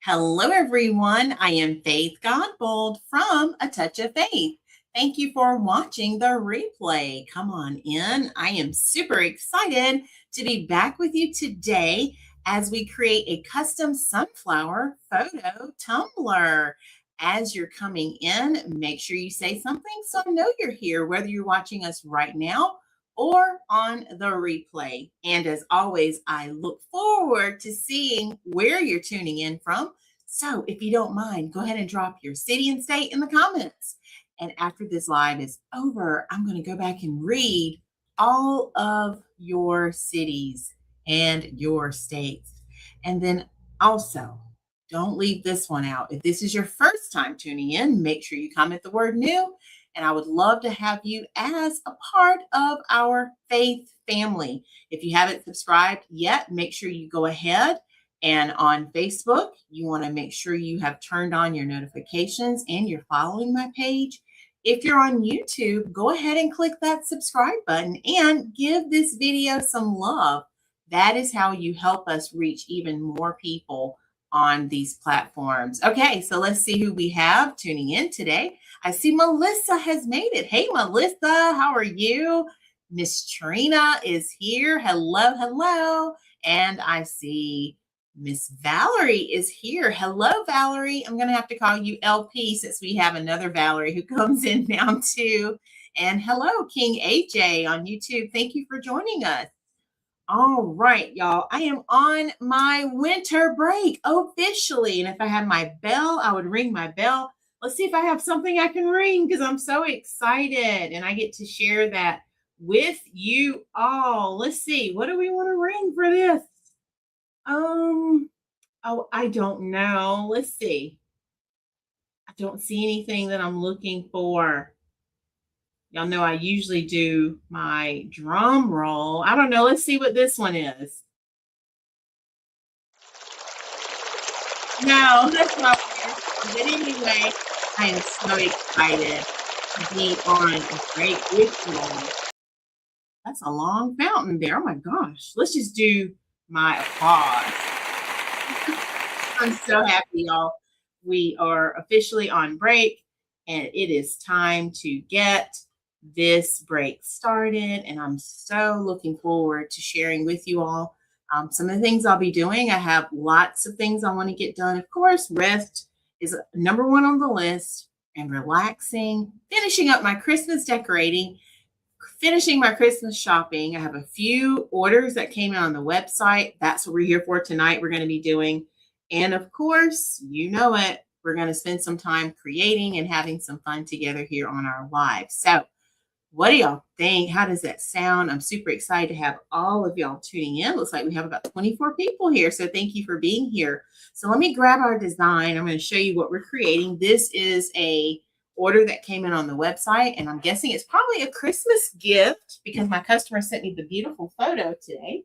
Hello, everyone. I am Faith Godbold from A Touch of Faith. Thank you for watching the replay. Come on in. I am super excited to be back with you today as we create a custom sunflower photo tumbler. As you're coming in, make sure you say something so I know you're here, whether you're watching us right now or on the replay. And as always, I look forward to seeing where you're tuning in from. So if you don't mind, go ahead and drop your city and state in the comments. And after this live is over, I'm going to go back and read all of your cities and your states. And then also, don't leave this one out. If this is your first time tuning in, make sure you comment the word new. And I would love to have you as a part of our faith family. If you haven't subscribed yet, make sure you go ahead. And on Facebook, you want to make sure you have turned on your notifications and you're following my page. If you're on YouTube, go ahead and click that subscribe button and give this video some love. That is how you help us reach even more people on these platforms. Okay, so let's see who we have tuning in today. I see Melissa has made it. Hey, Melissa, how are you? Miss Trina is here. Hello, hello. And I see Miss Valerie is here. Hello, Valerie. I'm going to have to call you LP since we have another Valerie who comes in now too. And hello, King AJ on YouTube. Thank you for joining us. All right, y'all. I am on my winter break officially. And if I had my bell, I would ring my bell. Let's see if I have something I can ring because I'm so excited and I get to share that with you all. Let's see. What do we want to ring for this? Oh, I don't know. Let's see. I don't see anything that I'm looking for. Y'all know I usually do my drum roll. I don't know. Let's see what this one is. No, that's not weird. But anyway, I am so excited to be on a break with you all. That's a long fountain there. Oh my gosh. Let's just do my applause. I'm so happy, y'all. We are officially on break and it is time to get this break started. And I'm so looking forward to sharing with you all some of the things I'll be doing. I have lots of things I want to get done. Of course, rest is number one on the list, and relaxing, finishing up my Christmas decorating, finishing my Christmas shopping. I have a few orders that came in on the website. That's what we're here for tonight. We're going to be doing. And of course, you know it, we're going to spend some time creating and having some fun together here on our live. So what do y'all think? How does that sound? I'm super excited to have all of y'all tuning in. Looks like we have about 24 people here. So thank you for being here. So let me grab our design. I'm going to show you what we're creating. This is a order that came in on the website, and I'm guessing it's probably a Christmas gift because my customer sent me the beautiful photo today.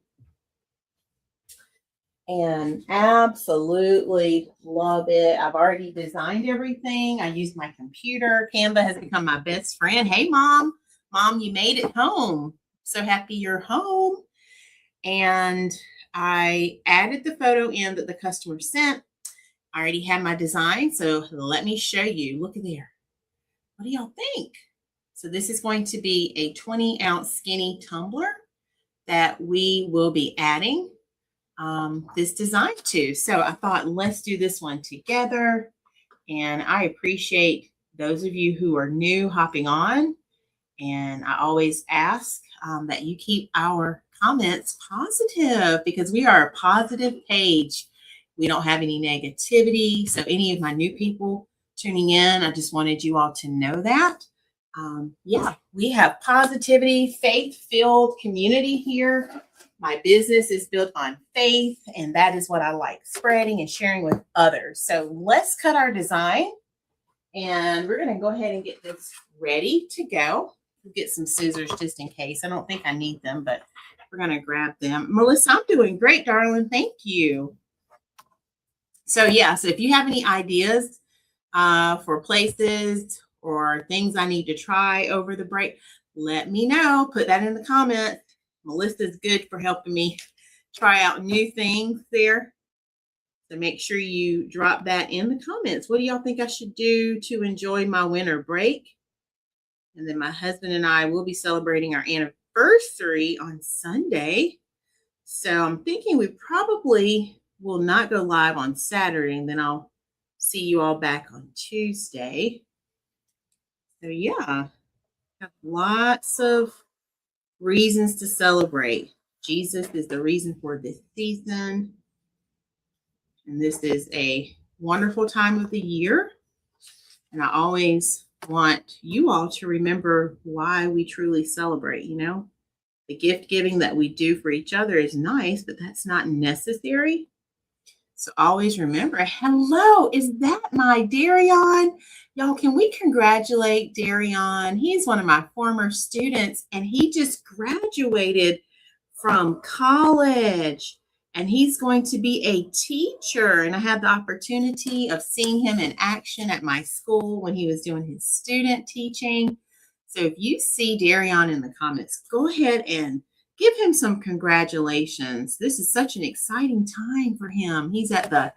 And absolutely love it. I've already designed everything. I used my computer. Canva has become my best friend. Hey, Mom. Mom, you made it home. So happy you're home. And I added the photo in that the customer sent. I already have my design. So let me show you. Look at there. What do y'all think? So this is going to be a 20-ounce skinny tumbler that we will be adding this design to. So I thought, let's do this one together. And I appreciate those of you who are new hopping on. And I always ask that you keep our comments positive because we are a positive page. We don't have any negativity. So any of my new people tuning in, I just wanted you all to know that. Yeah, we have positivity, faith-filled community here. My business is built on faith, and that is what I like spreading and sharing with others. So let's cut our design, and we're going to go ahead and get this ready to go. We'll get some scissors just in case. I don't think I need them, but we're going to grab them. Melissa, I'm doing great, darling. Thank you. So yeah, so if you have any ideas for places or things I need to try over the break, let me know. Put that in the comments. Melissa's good for helping me try out new things there. So make sure you drop that in the comments. What do y'all think I should do to enjoy my winter break? And then my husband and I will be celebrating our anniversary on Sunday. So I'm thinking we probably will not go live on Saturday, and then I'll see you all back on Tuesday. So yeah, have lots of reasons to celebrate. Jesus is the reason for this season. And this is a wonderful time of the year. And I always want you all to remember why we truly celebrate. The gift giving that we do for each other is nice, but that's not necessary. So always remember, hello, is that my Darion? Y'all, can we congratulate Darion? He's one of my former students, and he just graduated from college, and he's going to be a teacher. And I had the opportunity of seeing him in action at my school when he was doing his student teaching. So if you see Darion in the comments, go ahead and give him some congratulations. This is such an exciting time for him. He's at the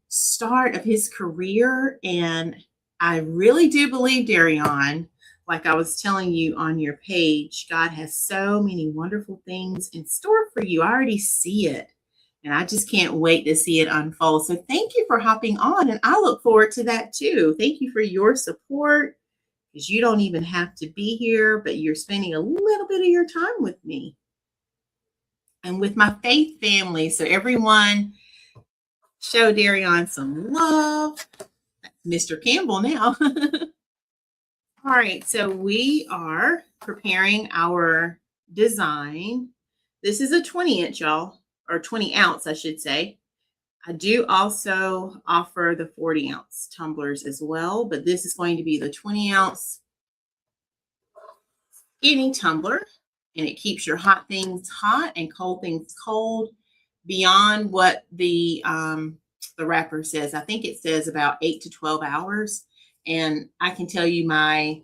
start of his career, and I really do believe, Darion, like I was telling you on your page, God has so many wonderful things in store for you. I already see it, and I just can't wait to see it unfold. So thank you for hopping on, and I look forward to that too. Thank you for your support, because you don't even have to be here, but you're spending a little bit of your time with me and with my faith family. So everyone, show Darion some love. Mr. Campbell now. All right, so we are preparing our design. This is a 20-inch, y'all, or 20 ounce, I should say. I do also offer the 40-ounce tumblers as well, but this is going to be the 20-ounce skinny tumbler, and it keeps your hot things hot and cold things cold beyond what the wrapper says. I think it says about 8 to 12 hours. And I can tell you my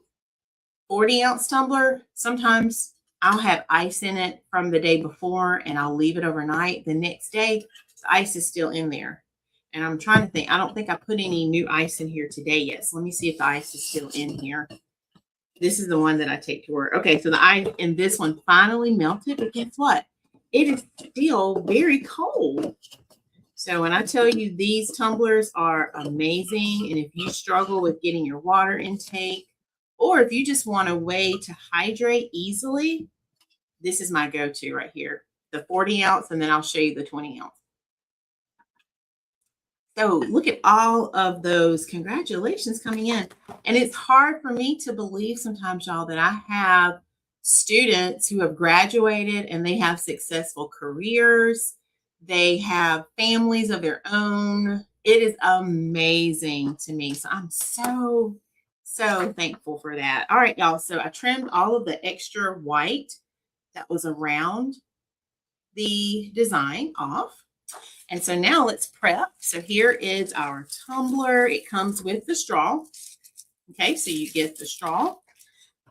40-ounce tumbler, sometimes I'll have ice in it from the day before and I'll leave it overnight. The next day, the ice is still in there. And I'm trying to think, I don't think I put any new ice in here today yet. So let me see if the ice is still in here. This is the one that I take to work. Okay, so the ice in this one finally melted, but guess what? It is still very cold. So when I tell you these tumblers are amazing, and if you struggle with getting your water intake, or if you just want a way to hydrate easily, this is my go-to right here. The 40-ounce, and then I'll show you the 20-ounce. So look at all of those congratulations coming in. And it's hard for me to believe sometimes, y'all, that I have students who have graduated and they have successful careers. They have families of their own. It is amazing to me. So I'm so thankful for that. All right, y'all. So I trimmed all of the extra white that was around the design off. And so now let's prep. So here is our tumbler. It comes with the straw. Okay, so you get the straw.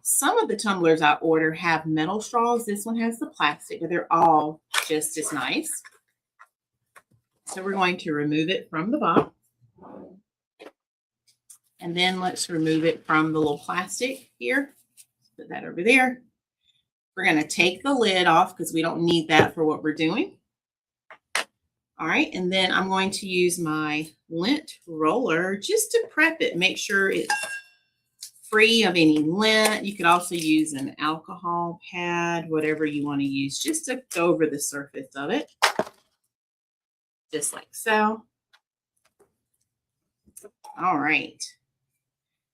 Some of the tumblers I order have metal straws. This one has the plastic, but they're all just as nice. So we're going to remove it from the box. And then let's remove it from the little plastic here. Put that over there. We're going to take the lid off because we don't need that for what we're doing. All right, and then I'm going to use my lint roller just to prep it, make sure it's free of any lint. You could also use an alcohol pad, whatever you want to use, just to go over the surface of it, just like so. All right,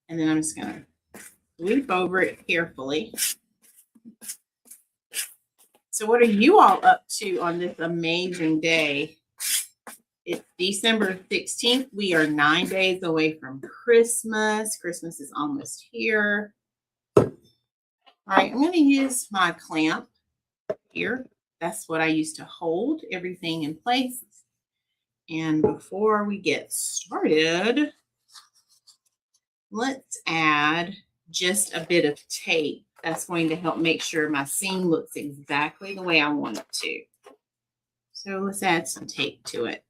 and then I'm just going to sweep over it carefully. So what are you all up to on this amazing day? It's December 16th. We are 9 days away from Christmas. Christmas is almost here. All right, I'm going to use my clamp here. That's what I use to hold everything in place. And before we get started, let's add just a bit of tape. That's going to help make sure my seam looks exactly the way I want it to. So let's add some tape to it.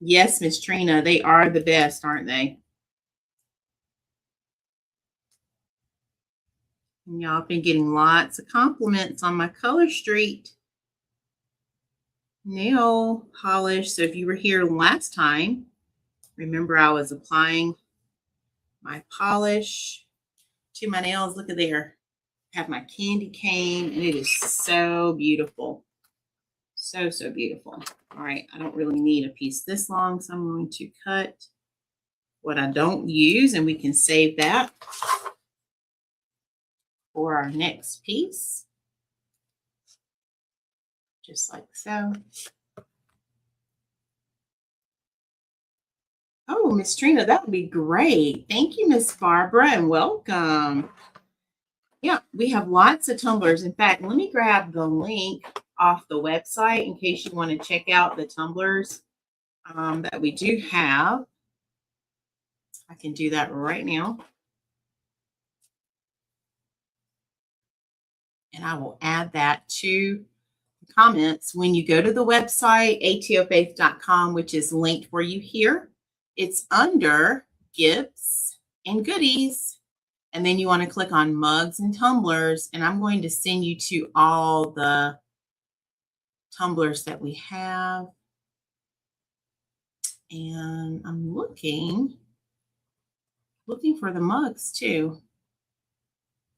Yes, Miss Trina, they are the best, aren't they? And y'all been getting lots of compliments on my Color Street nail polish. So if you were here last time, remember I was applying my polish to my nails. Look at there. I have my candy cane, and it is so beautiful. So, so beautiful. All right, I don't really need a piece this long, so I'm going to cut what I don't use, and we can save that for our next piece. Just like so. Oh, Miss Trina, that would be great. Thank you, Miss Barbara, and welcome. Yeah, we have lots of tumblers. In fact, let me grab the link off the website in case you want to check out the tumblers that we do have. I can do that right now. And I will add that to the comments. When you go to the website, atofaith.com, which is linked for you here, it's under gifts and goodies. And then you want to click on mugs and tumblers. And I'm going to send you to all the tumblers that we have. And I'm looking for the mugs too.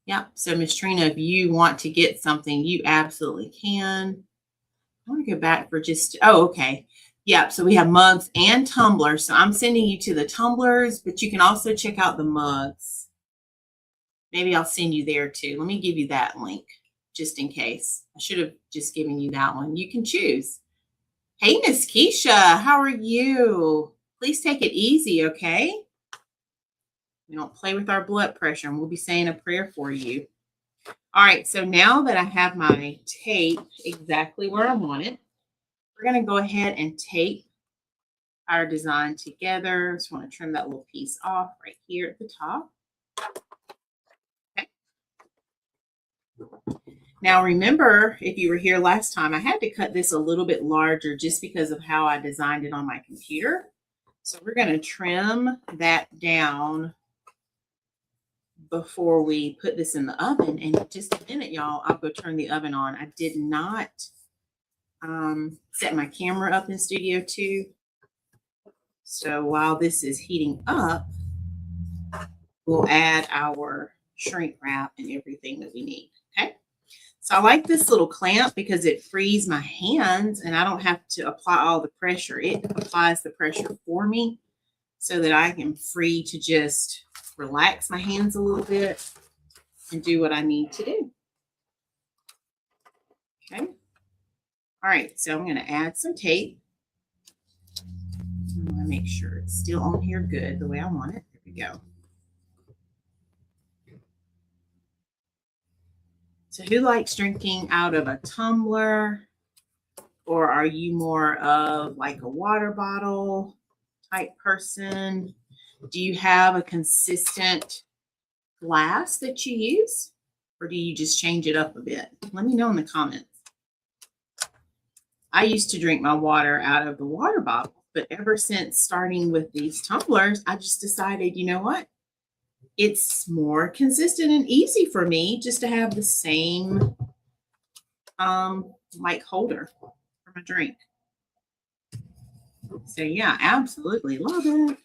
Yeah, so Miss Trina, if you want to get something, you absolutely can. I want to go back for just, oh, okay. Yeah, so we have mugs and tumblers. So I'm sending you to the tumblers, but you can also check out the mugs. Maybe I'll send you there too. Let me give you that link just in case. I should have just given you that one. You can choose. Hey, Miss Keisha, how are you? Please take it easy, okay? We don't play with our blood pressure, and we'll be saying a prayer for you. All right, so now that I have my tape exactly where I want it, we're going to go ahead and tape our design together. Just want to trim that little piece off right here at the top. Okay. Now remember, if you were here last time, I had to cut this a little bit larger just because of how I designed it on my computer. So we're going to trim that down before we put this in the oven. And in just a minute, y'all, I'll go turn the oven on. I did not set my camera up in Studio 2. So while this is heating up, we'll add our shrink wrap and everything that we need, okay? So I like this little clamp because it frees my hands and I don't have to apply all the pressure. It applies the pressure for me so that I am free to just relax my hands a little bit and do what I need to do. Okay. All right, so I'm going to add some tape. I want to make sure it's still on here good the way I want it. There we go. So who likes drinking out of a tumbler? Or are you more of like a water bottle type person? Do you have a consistent glass that you use? Or do you just change it up a bit? Let me know in the comments. I used to drink my water out of the water bottle, but ever since starting with these tumblers, I just decided, you know what? It's more consistent and easy for me just to have the same like holder for my drink. So yeah, absolutely love it.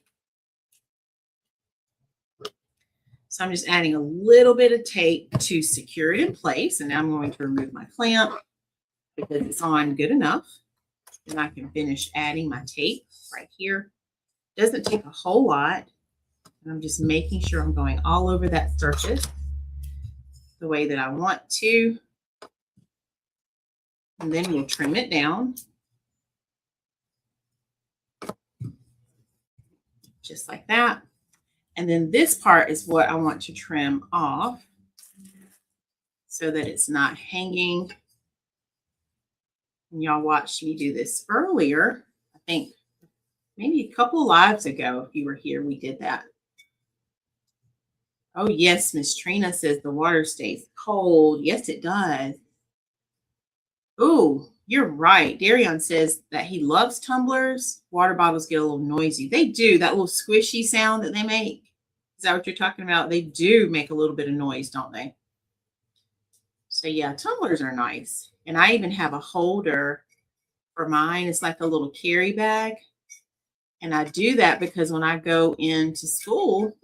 So I'm just adding a little bit of tape to secure it in place. And now I'm going to remove my clamp because it's on good enough. And I can finish adding my tape right here. Doesn't take a whole lot. And I'm just making sure I'm going all over that surface the way that I want to. And then we'll trim it down. Just like that. And then this part is what I want to trim off so that it's not hanging. And y'all watched me do this earlier. I think maybe a couple of lives ago, if you were here, we did that. Oh, yes, Miss Trina says the water stays cold. Yes, it does. Ooh, You're right. Darion says that he loves tumblers. Water bottles get a little noisy. They do. That little squishy sound that they make. Is that what you're talking about? They do make a little bit of noise, don't they? So yeah, tumblers are nice. And I even have a holder for mine. It's like a little carry bag. And I do that because when I go into school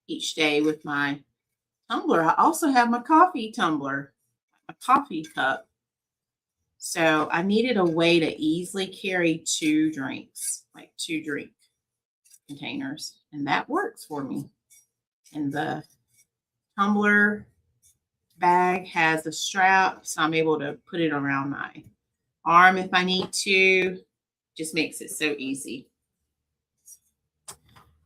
each day with my tumbler, I also have my coffee tumbler, a coffee cup. So I needed a way to easily carry two drinks, like two drink containers. And that works for me. And the tumbler bag has a strap, so I'm able to put it around my arm if I need to. Just makes it so easy.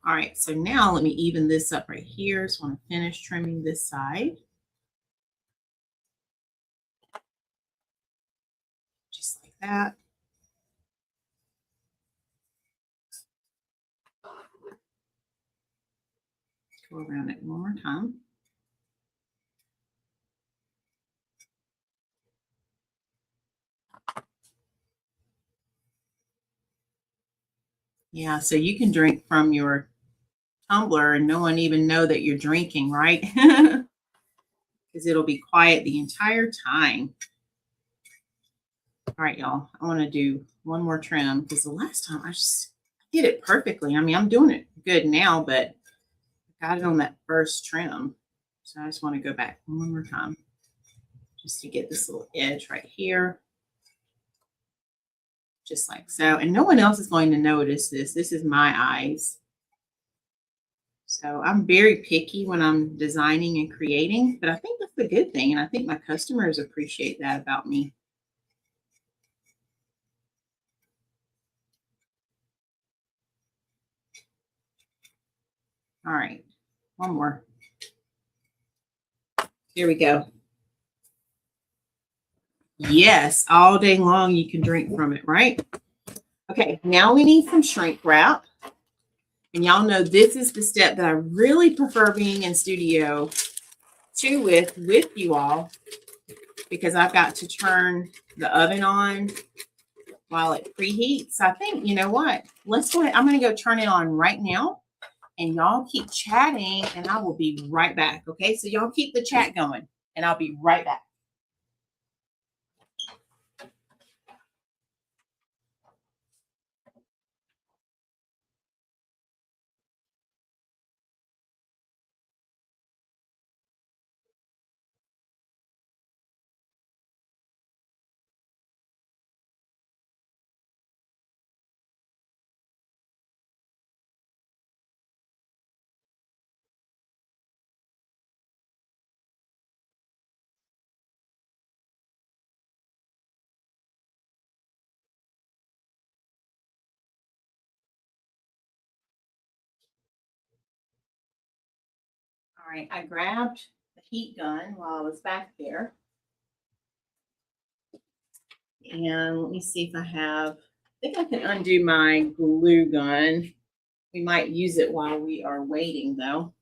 All right, so now let me even this up right here. So I want to finish trimming this side. Just like that. Go around it one more time. Yeah, so you can drink from your tumbler and no one even know that you're drinking, right? Because it'll be quiet the entire time. All right, y'all. I want to do one more trim because the last time I did it perfectly. I mean, I'm doing it good now, but I got it on that first trim. So I just want to go back one more time just to get this little edge right here. Just like so. And no one else is going to notice this. This is my eyes. So I'm very picky when I'm designing and creating, but I think that's a good thing. And I think my customers appreciate that about me. All right, one more. Here we go. Yes, all day long you can drink from it, right? Okay, now we need some shrink wrap. And y'all know this is the step that I really prefer being in studio with you all because I've got to turn the oven on while it preheats. I think, you know what? Let's go ahead. I'm going to go turn it on right now. And y'all keep chatting and I will be right back. Okay, so y'all keep the chat going and I'll be right back. All right, I grabbed the heat gun while I was back there. And let me see if I think I can undo my glue gun. We might use it while we are waiting though.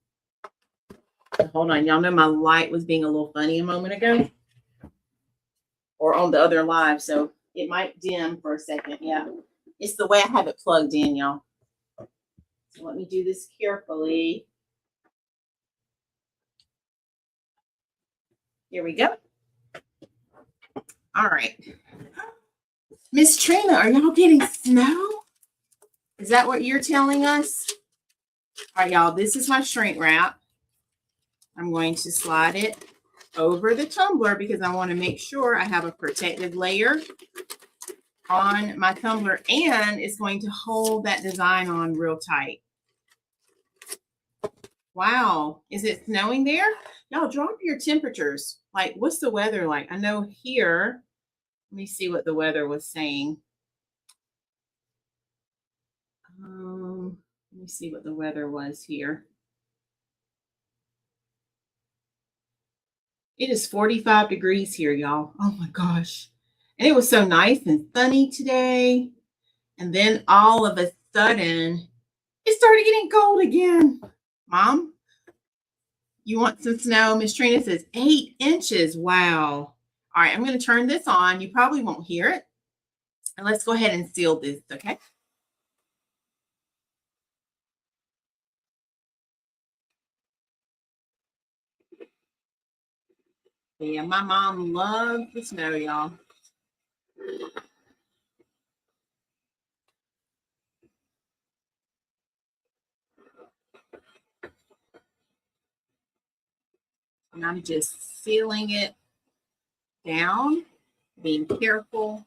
Hold on, y'all know my light was being a little funny a moment ago or on the other live, so it might dim for a second. Yeah, it's the way I have it plugged in, y'all. So let me do this carefully. Here we go. All right. Miss Trina, are y'all getting snow? Is that what you're telling us? All right, y'all, this is my shrink wrap. I'm going to slide it over the tumbler because I want to make sure I have a protective layer on my tumbler and it's going to hold that design on real tight. Wow. Is it snowing there? Y'all drop your temperatures. Like, what's the weather like? I know here, let me see what the weather was saying. Let me see what the weather was here. It is 45 degrees here, y'all. Oh my gosh. And it was so nice and sunny today. And then all of a sudden, it started getting cold again. Mom, you want some snow? Miss Trina says 8 inches. Wow. All right, I'm going to turn this on. You probably won't hear it And let's go ahead and seal this, okay? Yeah, my mom loves the snow, y'all. And I'm just sealing it down, being careful,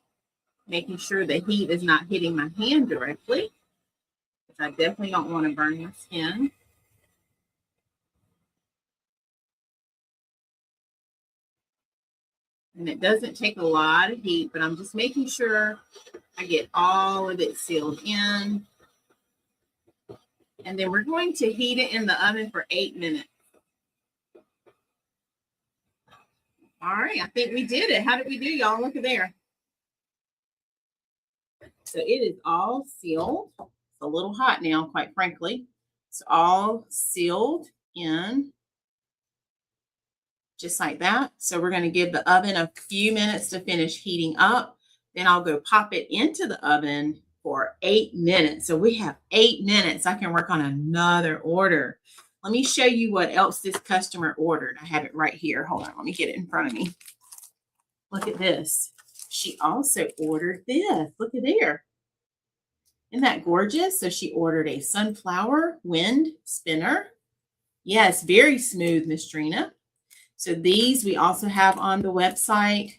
making sure the heat is not hitting my hand directly, because I definitely don't want to burn my skin. And it doesn't take a lot of heat, but I'm just making sure I get all of it sealed in. And then we're going to heat it in the oven for 8 minutes. All right, I think we did it. How did we do, y'all? Look at there. So it is all sealed. It's a little hot now, quite frankly. It's all sealed in just like that. So we're going to give the oven a few minutes to finish heating up. Then I'll go pop it into the oven for 8 minutes. So we have 8 minutes. I can work on another order. Let me show you what else this customer ordered. I have it right here. Hold on. Let me get it in front of me. Look at this. She also ordered this. Look at there. Isn't that gorgeous? So she ordered a sunflower wind spinner. Yes, very smooth, Miss Trina. So these we also have on the website.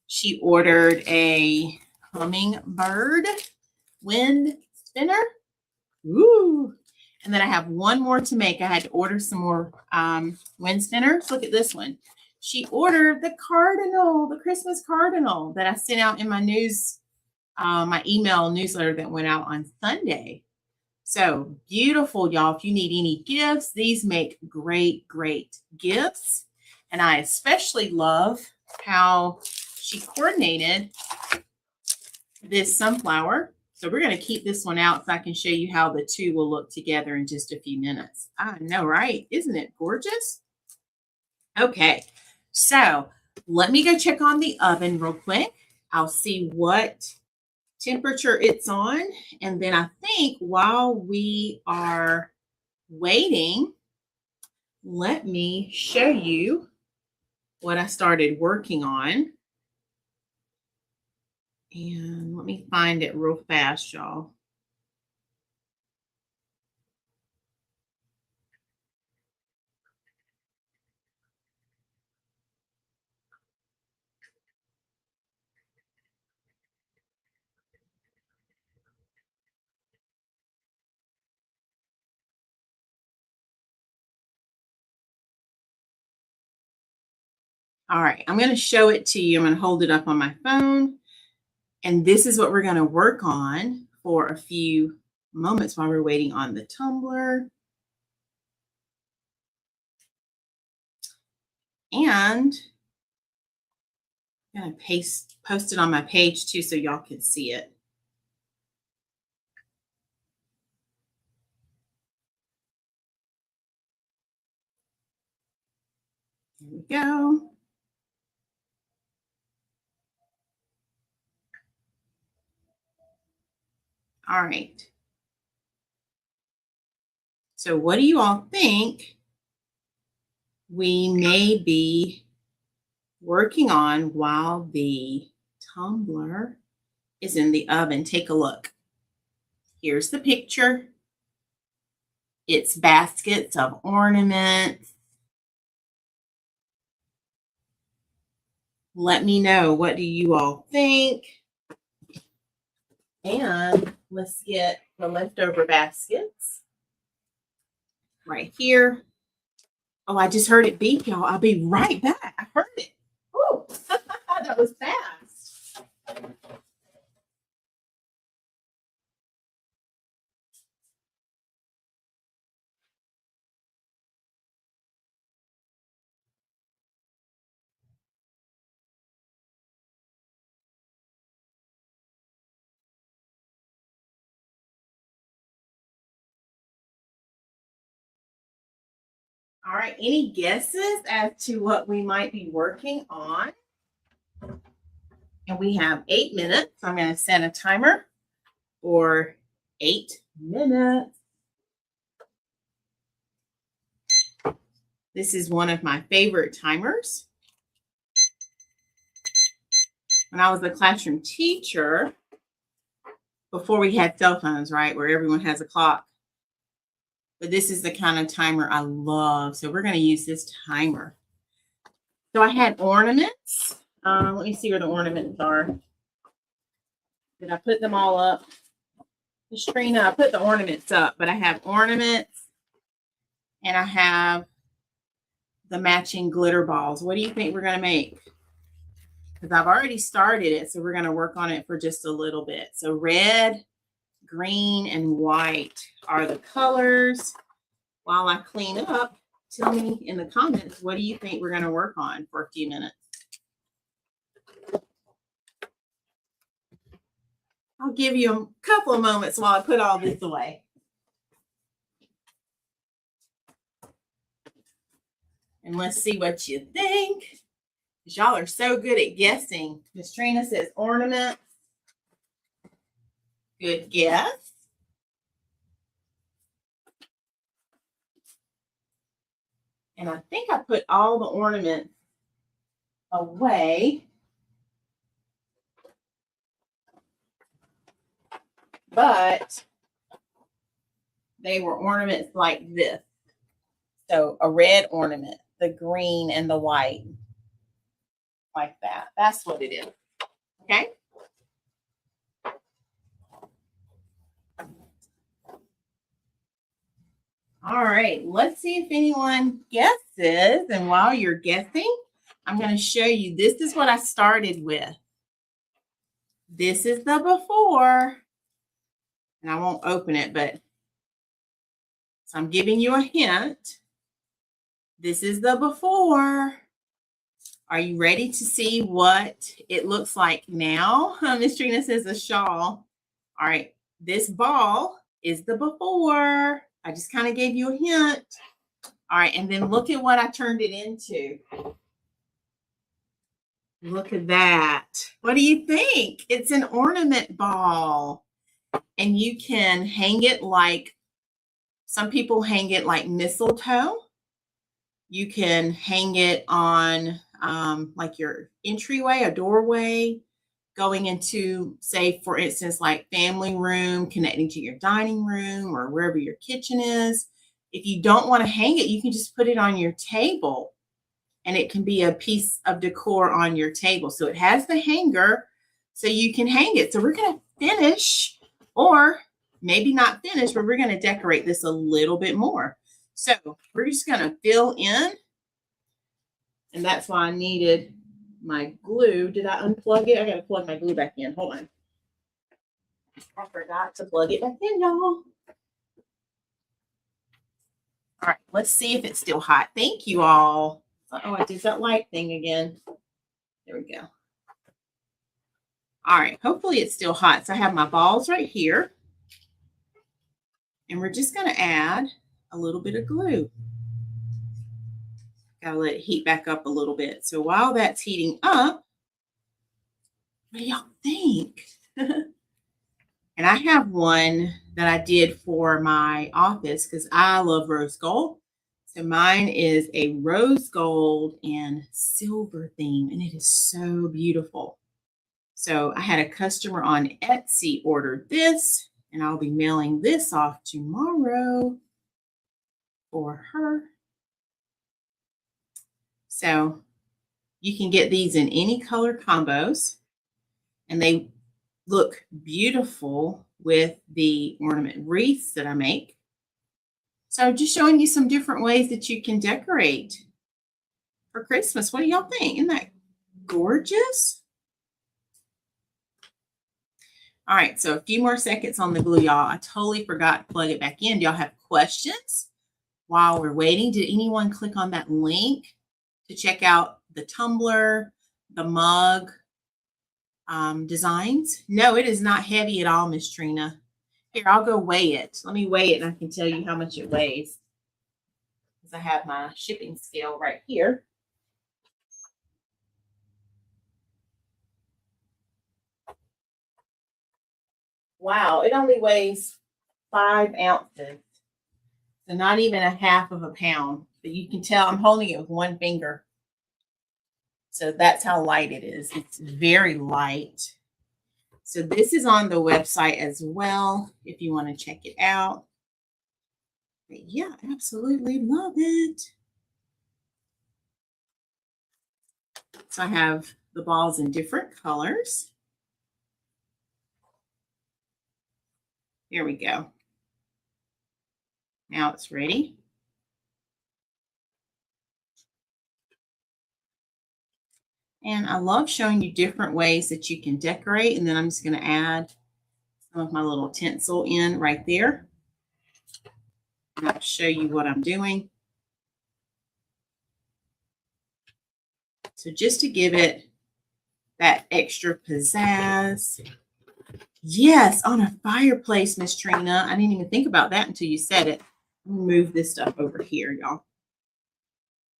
She ordered a hummingbird wind spinner. Woo! And then I have one more to make. I had to order some more wind spinners. Look at this one. She ordered the cardinal, the Christmas cardinal that I sent out in my my email newsletter that went out on Sunday. So beautiful, y'all. If you need any gifts, these make great, great gifts. And I especially love how she coordinated this sunflower. So we're going to keep this one out so I can show you how the two will look together in just a few minutes. I know, right? Isn't it gorgeous? Okay, so let me go check on the oven real quick. I'll see what temperature it's on. And then I think while we are waiting, let me show you what I started working on. And let me find it real fast, y'all. All right, I'm going to show it to you. I'm going to hold it up on my phone. And this is what we're going to work on for a few moments while we're waiting on the tumbler. And I'm going to post it on my page too so y'all can see it. Here we go. All right. So what do you all think we may be working on while the tumbler is in the oven? Take a look. Here's the picture. It's baskets of ornaments. Let me know, what do you all think? And let's get the leftover baskets right here. Oh, I just heard it beep, y'all. I'll be right back. I heard it. Oh, that was fast. All right, any guesses as to what we might be working on? And we have 8 minutes. So I'm going to set a timer for 8 minutes. This is one of my favorite timers. When I was a classroom teacher, before we had cell phones, right, where everyone has a clock. But this is the kind of timer I love. So we're going to use this timer. So I had ornaments. Let me see where the ornaments are. Did I put them all up? Trina, I put the ornaments up, but I have ornaments and I have the matching glitter balls. What do you think we're going to make? Because I've already started it, so we're going to work on it for just a little bit. So red, green, and white are the colors. While I clean up, tell me in the comments, what do you think we're going to work on for a few minutes? I'll give you a couple of moments while I put all this away. And let's see what you think. Because y'all are so good at guessing. Miss Trina says ornaments. Good guess. And I think I put all the ornaments away. But they were ornaments like this. So a red ornament, the green and the white, like that. That's what it is. Okay. All right, let's see if anyone guesses. And while you're guessing, I'm going to show you, this is what I started with. This is the before. And I won't open it, but so I'm giving you a hint. This is the before. Are you ready to see what it looks like now? Miss Trina says a shawl. All right, this ball is the before. I just kind of gave you a hint. All right, and then look at what I turned it into. Look at that. What do you think? It's an ornament ball. And you can hang it like, some people hang it like mistletoe. You can hang it on like your entryway, a doorway, going into, say, for instance, like family room, connecting to your dining room or wherever your kitchen is. If you don't want to hang it, you can just put it on your table and it can be a piece of decor on your table. So it has the hanger so you can hang it. So we're going to finish, or maybe not finish, but we're going to decorate this a little bit more. So we're just going to fill in. And that's why I needed my glue. Did I unplug it? I got to plug my glue back in. Hold on. I forgot to plug it back in, y'all. All right, let's see if it's still hot. Thank you all. Oh, I did that light thing again. There we go. All right, hopefully it's still hot. So I have my balls right here. And we're just going to add a little bit of glue. Got to let it heat back up a little bit. So while that's heating up, what do y'all think? And I have one that I did for my office because I love rose gold. So mine is a rose gold and silver theme, and it is so beautiful. So I had a customer on Etsy order this, and I'll be mailing this off tomorrow for her. So you can get these in any color combos, and they look beautiful with the ornament wreaths that I make. So just showing you some different ways that you can decorate for Christmas. What do y'all think? Isn't that gorgeous? All right, so a few more seconds on the glue, y'all. I totally forgot to plug it back in. Do y'all have questions while we're waiting? Did anyone click on that link to check out the tumbler, the mug designs? No, it is not heavy at all, Miss Trina. Here, I'll go weigh it. Let me weigh it and I can tell you how much it weighs. Because I have my shipping scale right here. Wow, it only weighs 5 ounces. So not even a half of a pound. But you can tell I'm holding it with one finger. So that's how light it is. It's very light. So this is on the website as well if you want to check it out. But yeah, absolutely love it. So I have the balls in different colors. Here we go. Now it's ready. And I love showing you different ways that you can decorate. And then I'm just going to add some of my little tinsel in right there. And I'll show you what I'm doing. So just to give it that extra pizzazz. Yes, on a fireplace, Miss Trina. I didn't even think about that until you said it. I'm going to move this stuff over here, y'all.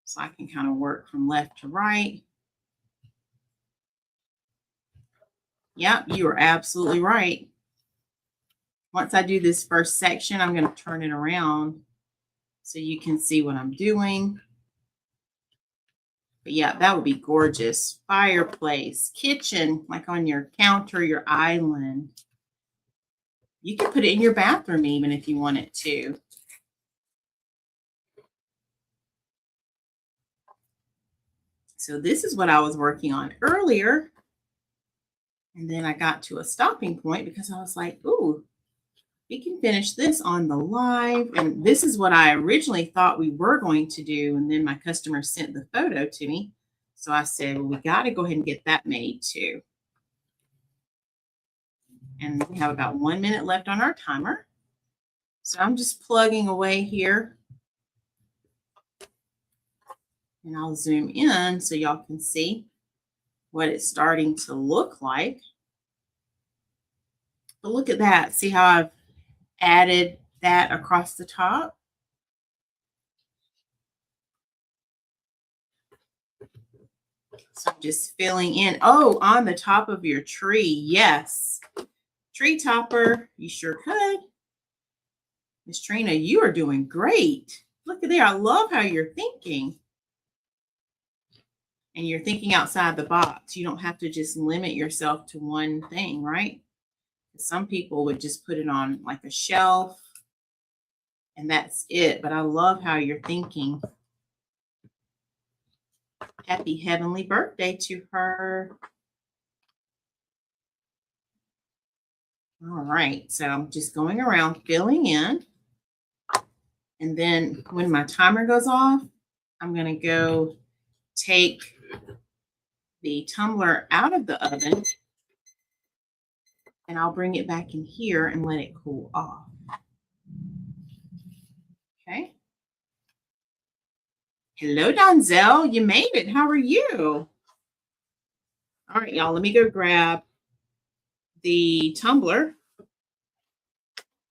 So I can kind of work from left to right. Yep, you are absolutely right. Once I do this first section, I'm going to turn it around so you can see what I'm doing. But yeah, that would be gorgeous. Fireplace, kitchen, like on your counter, your island. You can put it in your bathroom even if you want it to. So this is what I was working on earlier. And then I got to a stopping point because I was like, ooh, we can finish this on the live. And this is what I originally thought we were going to do. And then my customer sent the photo to me. So I said, well, we got to go ahead and get that made too. And we have about 1 minute left on our timer. So I'm just plugging away here. And I'll zoom in so y'all can see what it's starting to look like. But look at that. See how I've added that across the top? So I'm just filling in. Oh, on the top of your tree. Yes. Tree topper. You sure could. Miss Trina, you are doing great. Look at there. I love how you're thinking. And you're thinking outside the box. You don't have to just limit yourself to one thing, right? Some people would just put it on like a shelf and that's it. But I love how you're thinking. Happy heavenly birthday to her. All right, so I'm just going around filling in. And then when my timer goes off, I'm going to go take the tumbler out of the oven and I'll bring it back in here and let it cool off. Okay. Hello, Donzel. You made it. How are you? All right, y'all, let me go grab the tumbler.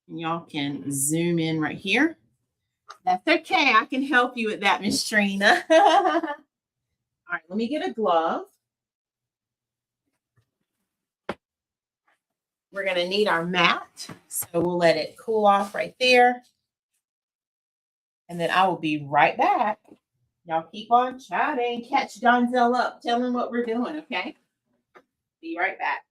And y'all can zoom in right here. That's okay. I can help you with that, Miss Trina. All right, let me get a glove. We're going to need our mat. So we'll let it cool off right there. And then I will be right back. Y'all keep on chatting. Catch Donzel up. Tell him what we're doing, okay? Be right back.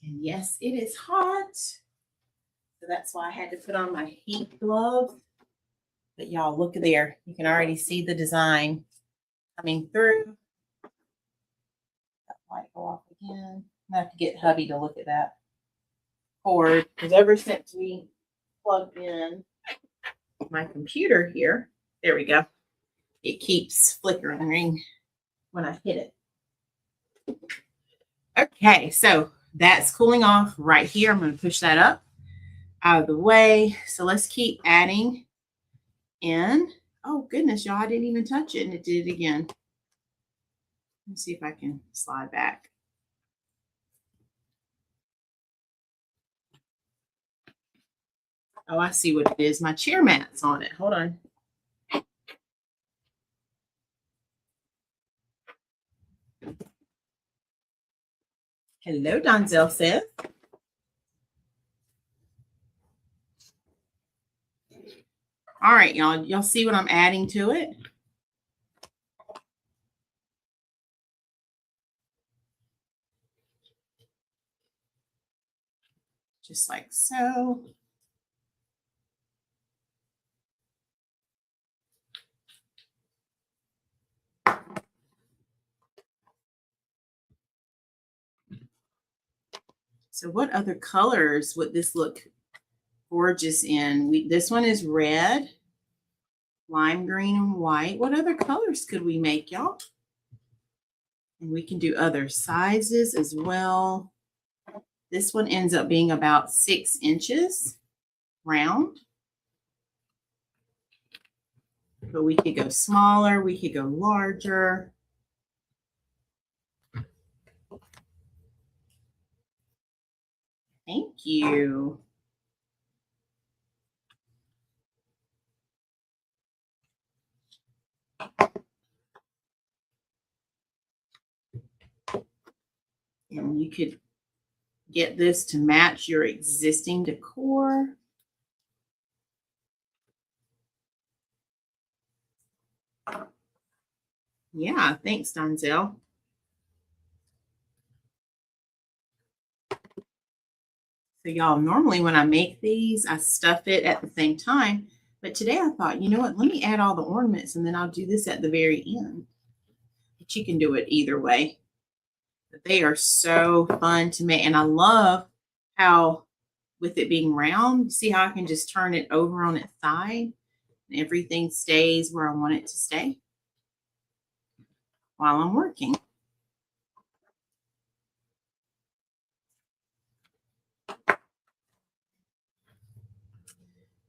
And yes, it is hot. So that's why I had to put on my heat gloves. But y'all, look there. You can already see the design coming through. That light go off again. I have to get hubby to look at that cord. Because ever since we plugged in my computer here, there we go. It keeps flickering when I hit it. Okay, so that's cooling off right here. I'm going to push that up out of the way. So let's keep adding in. Oh, goodness, y'all, I didn't even touch it, and it did it again. Let me see if I can slide back. Oh, I see what it is. My chair mat's on it. Hold on. Hello, Donzel says. All right, y'all. Y'all see what I'm adding to it? Just like so. So what other colors would this look gorgeous in? This one is red, lime green, and white. What other colors could we make, y'all? And we can do other sizes as well. This one ends up being about 6 inches round. But we could go smaller, we could go larger. Thank you. And you could get this to match your existing decor. Yeah, thanks, Donzel. So y'all, normally when I make these, I stuff it at the same time. But today I thought, you know what, let me add all the ornaments and then I'll do this at the very end. But you can do it either way. But they are so fun to make. And I love how, with it being round, see how I can just turn it over on its side and everything stays where I want it to stay while I'm working.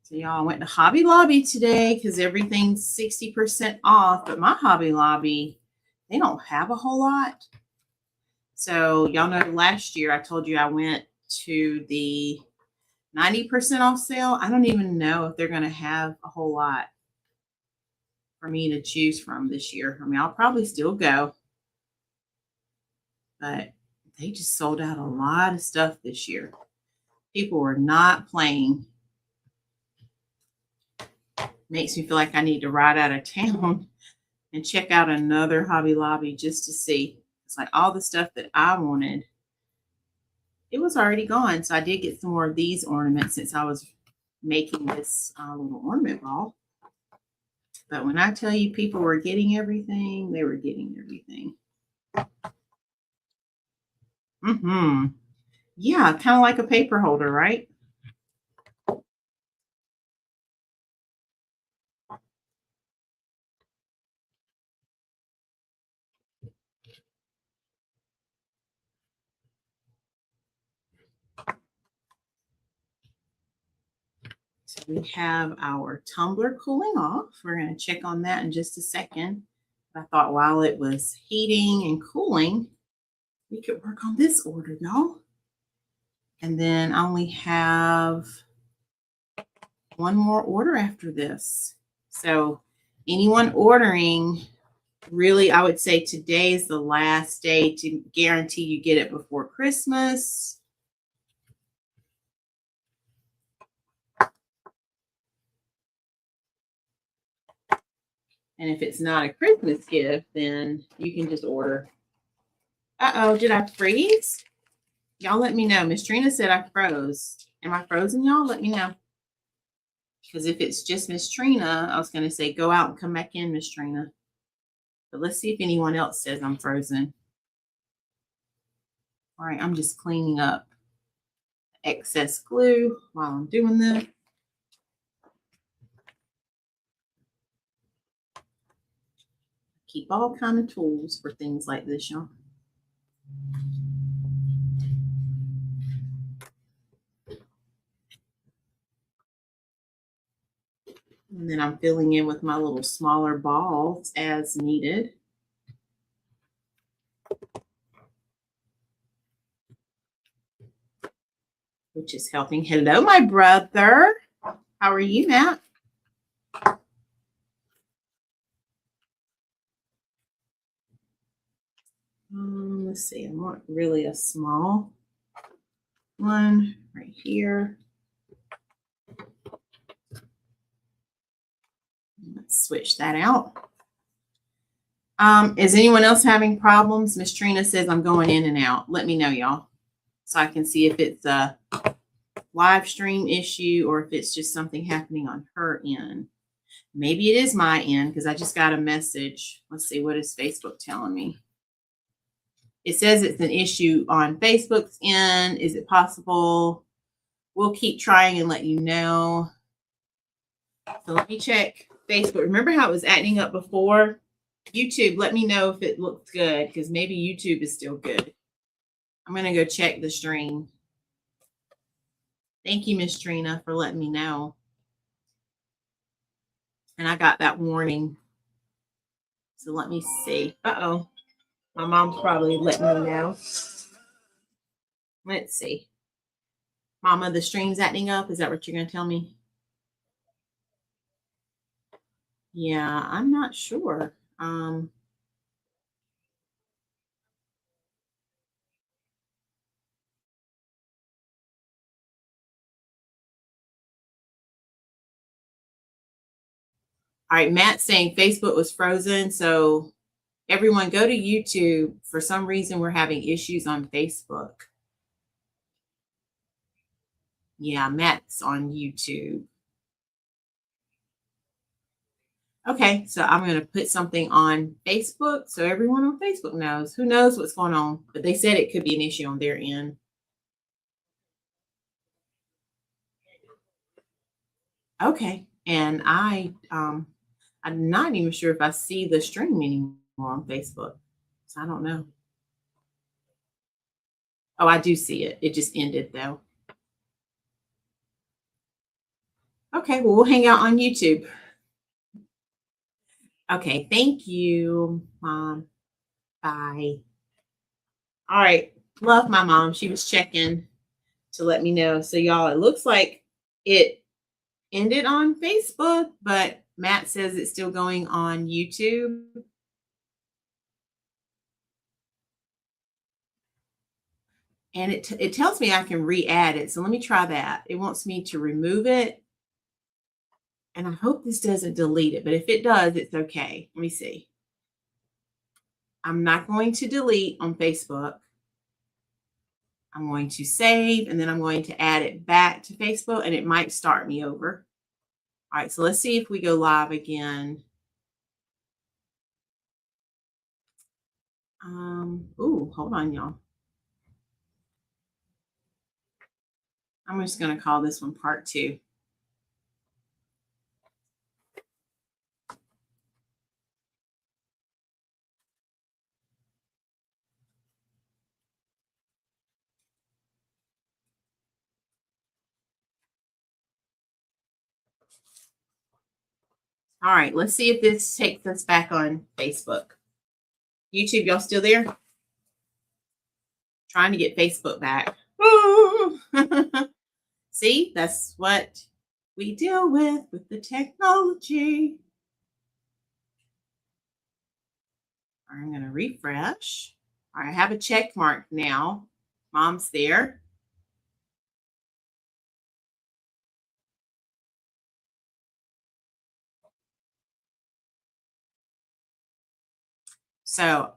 So y'all, I went to Hobby Lobby today because everything's 60% off, but my Hobby Lobby, they don't have a whole lot. So y'all know last year I told you I went to the 90% off sale. I don't even know if they're going to have a whole lot for me to choose from this year. I mean, I'll probably still go, but they just sold out a lot of stuff this year. People were not playing. Makes me feel like I need to ride out of town and check out another Hobby Lobby just to see. It's like all the stuff that I wanted, it was already gone. So I did get some more of these ornaments since I was making this little ornament ball. But when I tell you people were getting everything, they were getting everything. Yeah, kind of like a paper holder, right? So we have our tumbler cooling off. We're going to check on that in just a second. I thought while it was heating and cooling, we could work on this order, y'all. And then I only have one more order after this. So anyone ordering, really, I would say today is the last day to guarantee you get it before Christmas. And if it's not a Christmas gift, then you can just order. Uh-oh, did I freeze? Y'all let me know. Miss Trina said I froze. Am I frozen, y'all? Let me know. Because if it's just Miss Trina, I was going to say go out and come back in, Miss Trina. But let's see if anyone else says I'm frozen. All right, I'm just cleaning up excess glue while I'm doing this. Keep all kind of tools for things like this, y'all. And then I'm filling in with my little smaller balls as needed. which is helping. Hello, my brother. How are you, Matt? Let's see. I want really a small one right here. Let's switch that out. Is anyone else having problems? Miss Trina says I'm going in and out. Let me know, y'all, so I can see if it's a live stream issue or if it's just something happening on her end. Maybe it is my end because I just got a message. Let's see, what is Facebook telling me? It says it's an issue on Facebook's end. Is it possible? We'll keep trying and let you know. So let me check Facebook. Remember how it was acting up before? YouTube, let me know if it looks good because maybe YouTube is still good. I'm going to go check the stream. Thank you, Miss Trina, for letting me know. And I got that warning. So let me see. Uh-oh. My mom's probably letting me know. Let's see. Mama, the stream's acting up. Is that what you're going to tell me? Yeah, I'm not sure. All right, Matt's saying Facebook was frozen. So everyone go to YouTube. For some reason, we're having issues on Facebook. Yeah, Matt's on YouTube. Okay, so I'm going to put something on Facebook so everyone on Facebook knows. Who knows what's going on? But they said it could be an issue on their end. Okay, and I'm not even sure if I see the stream anymore on Facebook. So I don't know. Oh, I do see it. It just ended though. Okay, well, we'll hang out on YouTube. Okay, thank you, Mom. Bye. All right, love my mom. She was checking to let me know. So, y'all, it looks like it ended on Facebook, but Matt says it's still going on YouTube. And it tells me I can re-add it. So let me try that. It wants me to remove it. And I hope this doesn't delete it. But if it does, it's okay. Let me see. I'm not going to delete on Facebook. I'm going to save, and then I'm going to add it back to Facebook, and it might start me over. All right, so let's see if we go live again. Ooh, hold on, y'all. I'm just going to call this one part 2. All right, let's see if this takes us back on Facebook. YouTube, y'all still there? Trying to get Facebook back. See, that's what we deal with the technology. All right, I'm going to refresh. All right, I have a check mark now. Mom's there. So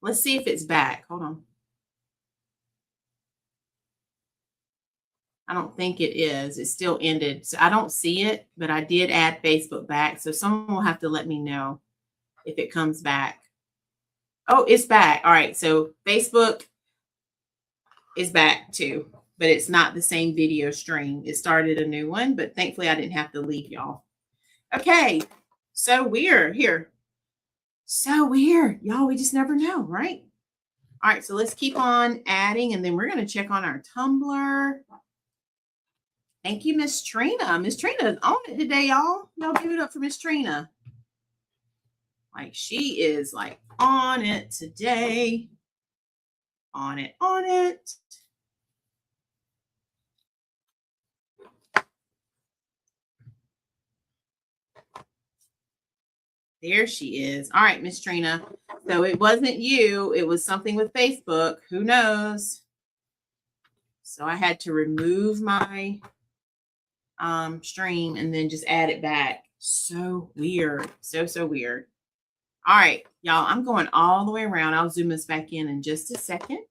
let's see if it's back. Hold on. I don't think it is. It still ended. So I don't see it, but I did add Facebook back. So someone will have to let me know if it comes back. Oh, it's back. All right. So Facebook is back too, but it's not the same video stream. It started a new one, but thankfully I didn't have to leave y'all. Okay. So weird here. So weird. Y'all, we just never know, right? All right. So let's keep on adding, and then we're going to check on our Tumbler. Thank you, Miss Trina. Miss Trina is on it today, y'all. Y'all give it up for Miss Trina. Like she is like on it today. On it, on it. There she is. All right, Miss Trina. So it wasn't you. It was something with Facebook. Who knows? So I had to remove my stream and then just add it back. So weird. So weird. All right, y'all. I'm going all the way around. I'll zoom this back in just a second.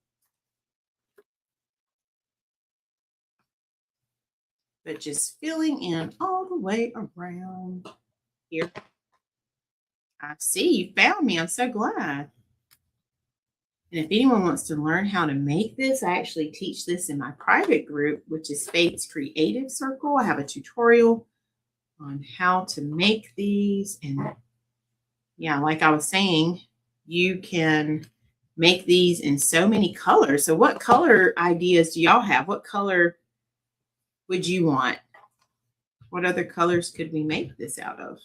But just filling in all the way around here. I see you found me. I'm so glad. And if anyone wants to learn how to make this, I actually teach this in my private group, which is Faith's Creative Circle. I have a tutorial on how to make these. And yeah, like I was saying, you can make these in so many colors. So what color ideas do y'all have? What color would you want? What other colors could we make this out of?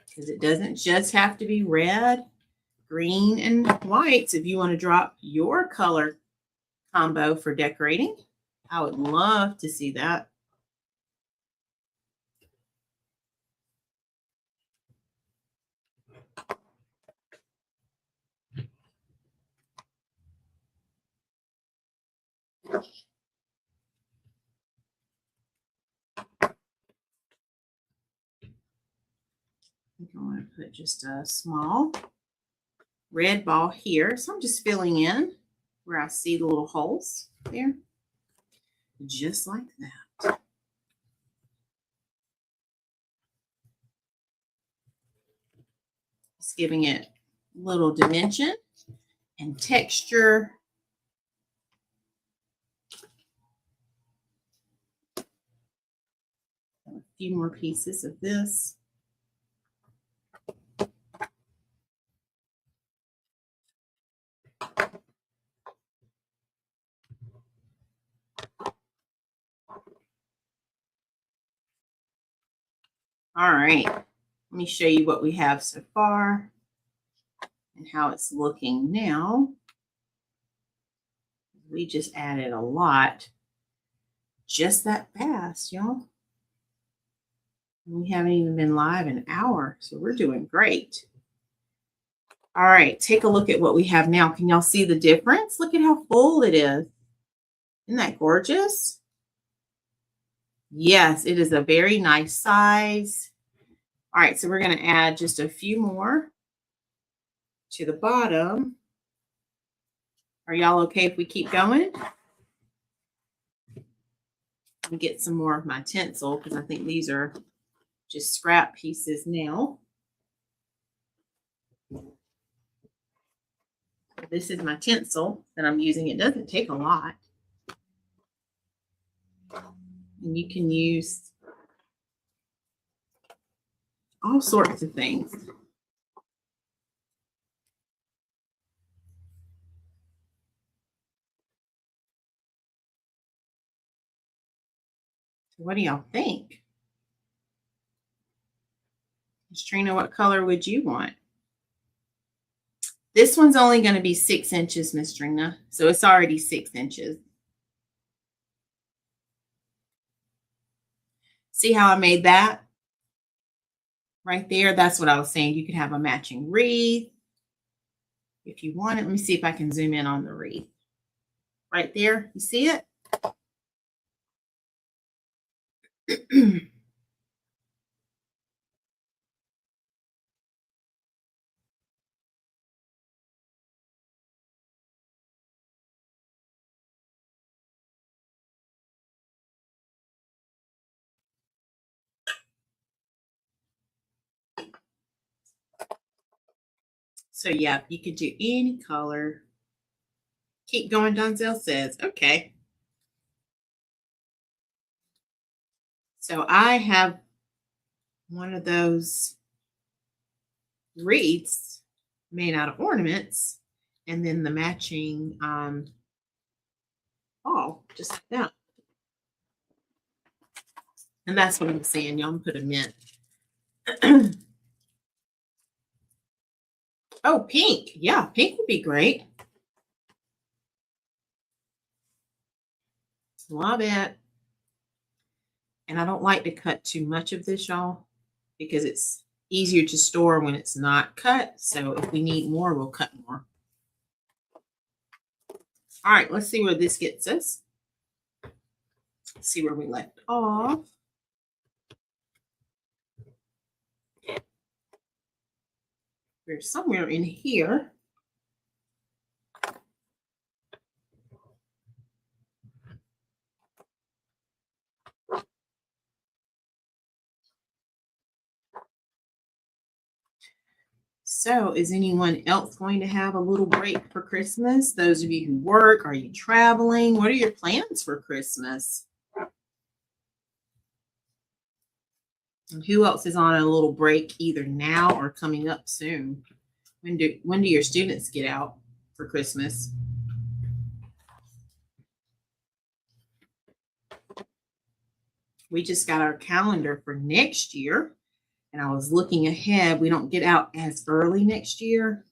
Because it doesn't just have to be red, green, and whites. If you want to drop your color combo for decorating, I would love to see that. I think I want to put just a small red ball here. So I'm just filling in where I see the little holes there. Just like that. Just giving it a little dimension and texture. A few more pieces of this. All right, let me show you what we have so far and how it's looking now. We just added a lot just that fast, y'all. We haven't even been live an hour, so we're doing great. All right, take a look at what we have now. Can y'all see the difference? Look at how full it is. Isn't that gorgeous? Yes, it is a very nice size. All right, so we're going to add just a few more to the bottom. Are y'all okay if we keep going? Let me get some more of my tinsel because I think these are just scrap pieces now. This is my tinsel that I'm using. It doesn't take a lot. And you can use all sorts of things. What do y'all think? Miss Trina, what color would you want? This one's only going to be 6 inches, Miss Trina. So it's already 6 inches. See how I made that? Right there. That's what I was saying. You could have a matching wreath if you want it. Let me see if I can zoom in on the wreath. Right there. You see it? So yeah, you could do any color. Keep going, Donzel says. Okay. So I have one of those wreaths made out of ornaments and then the matching ball, just like that. And that's what I'm saying. Y'all put a mint. Oh, pink. Yeah, pink would be great. Love it. And I don't like to cut too much of this, y'all, because it's easier to store when it's not cut. So if we need more, we'll cut more. All right, let's see where this gets us. Let's see where we left off. We're somewhere in here. So is anyone else going to have a little break for Christmas? Those of you who work, are you traveling? What are your plans for Christmas? And who else is on a little break either now or coming up soon? When do your students get out for Christmas? We just got our calendar for next year, and I was looking ahead. We don't get out as early next year.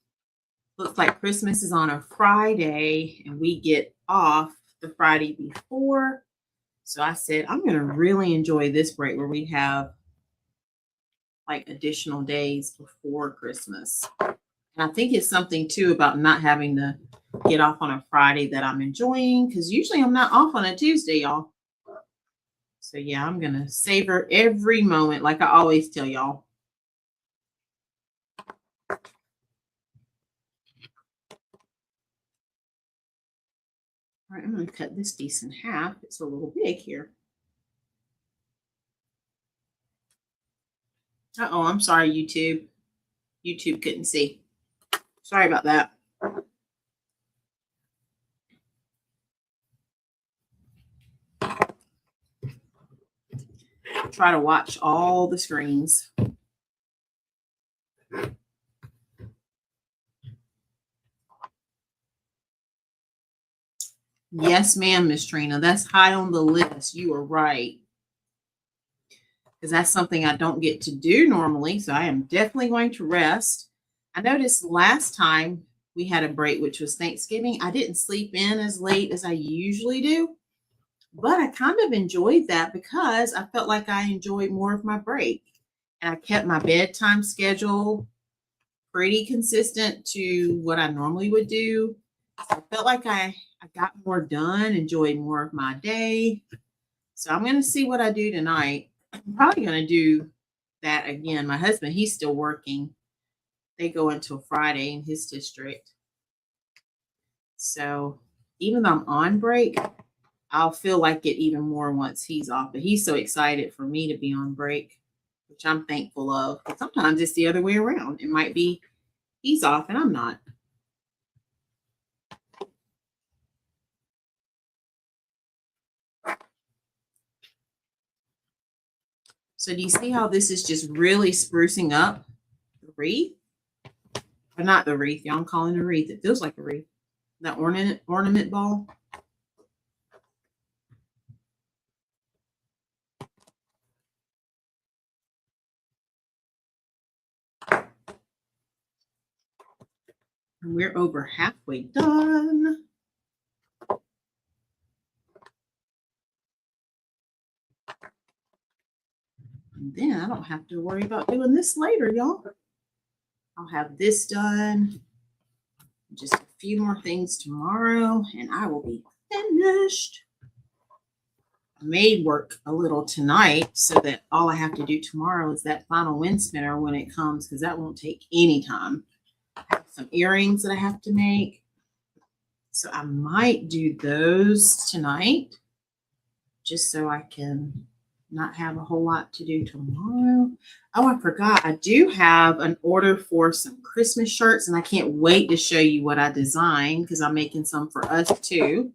Looks like Christmas is on a Friday, and we get off the Friday before. So I said, I'm going to really enjoy this break where we have like additional days before Christmas. And I think it's something too about not having to get off on a Friday that I'm enjoying, because usually I'm not off on a Tuesday, y'all. So yeah, I'm going to savor every moment like I always tell y'all. All right, I'm going to cut this piece in half. It's a little big here. Uh-oh, I'm sorry, YouTube. YouTube couldn't see. Sorry about that. Try to watch all the screens. Yes, ma'am, Miss Trina. That's high on the list. You are right. Because that's something I don't get to do normally. So I am definitely going to rest. I noticed last time we had a break, which was Thanksgiving, I didn't sleep in as late as I usually do. But I kind of enjoyed that because I felt like I enjoyed more of my break. And I kept my bedtime schedule pretty consistent to what I normally would do. So I felt like I got more done, enjoyed more of my day. So I'm going to see what I do tonight. I'm probably going to do that again. My husband, he's still working. They go until Friday in his district. So even though I'm on break, I'll feel like it even more once he's off. But he's so excited for me to be on break, which I'm thankful of. But sometimes it's the other way around. It might be he's off and I'm not. So do you see how this is just really sprucing up the wreath? Or not the wreath. Y'all, I'm calling it a wreath. It feels like a wreath. That ornament ball. And we're over halfway done. And then I don't have to worry about doing this later, y'all. I'll have this done. Just a few more things tomorrow, and I will be finished. I made work a little tonight so that all I have to do tomorrow is that final wind spinner when it comes, because that won't take any time. I have some earrings that I have to make. So I might do those tonight just so I can not have a whole lot to do tomorrow. Oh, I forgot. I do have an order for some Christmas shirts, and I can't wait to show you what I designed because I'm making some for us too.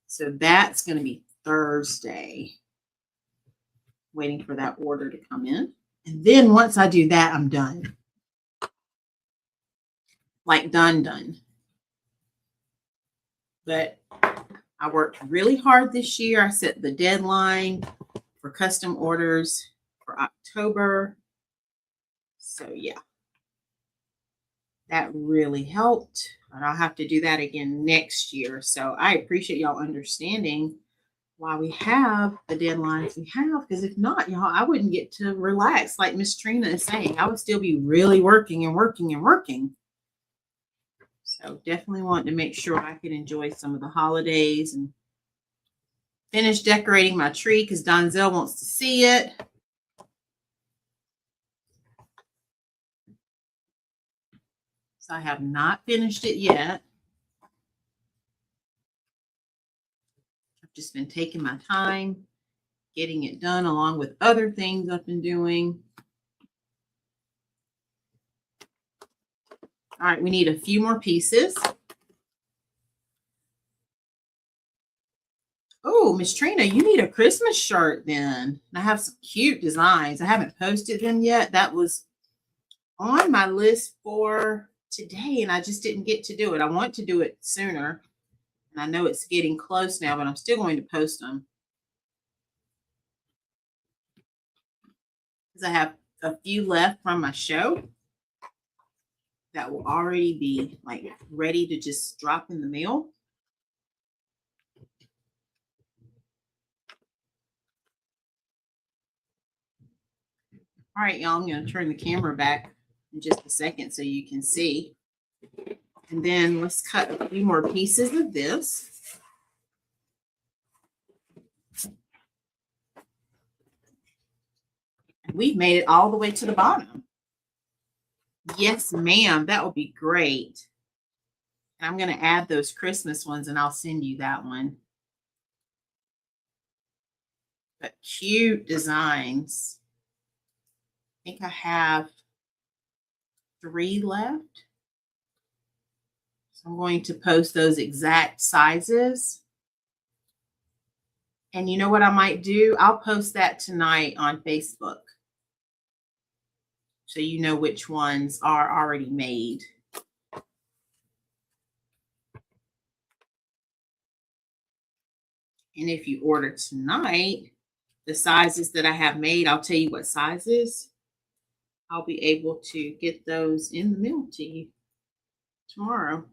So that's going to be Thursday. Waiting for that order to come in. And then once I do that, I'm done. Like done. But I worked really hard this year. I set the deadline for custom orders for October. So yeah, that really helped. But I'll have to do that again next year. So I appreciate y'all understanding why we have the deadlines we have. Because if not, y'all, I wouldn't get to relax like Miss Trina is saying. I would still be really working and working and working. So definitely want to make sure I can enjoy some of the holidays and finish decorating my tree because Donzel wants to see it. So I have not finished it yet. I've just been taking my time, getting it done along with other things I've been doing. All right, we need a few more pieces. Oh, Miss Trina, you need a Christmas shirt then. I have some cute designs. I haven't posted them yet. That was on my list for today, and I just didn't get to do it. I want to do it sooner, and I know it's getting close now, but I'm still going to post them because I have a few left from my show that will already be like ready to just drop in the mail. All right, y'all, I'm going to turn the camera back in just a second so you can see. And then let's cut a few more pieces of this. We've made it all the way to the bottom. Yes, ma'am. That would be great. And I'm going to add those Christmas ones and I'll send you that one. But cute designs. I think I have 3 left. So I'm going to post those exact sizes. And you know what I might do? I'll post that tonight on Facebook. So you know which ones are already made. And if you order tonight, the sizes that I have made, I'll tell you what sizes. I'll be able to get those in the mail to you tomorrow.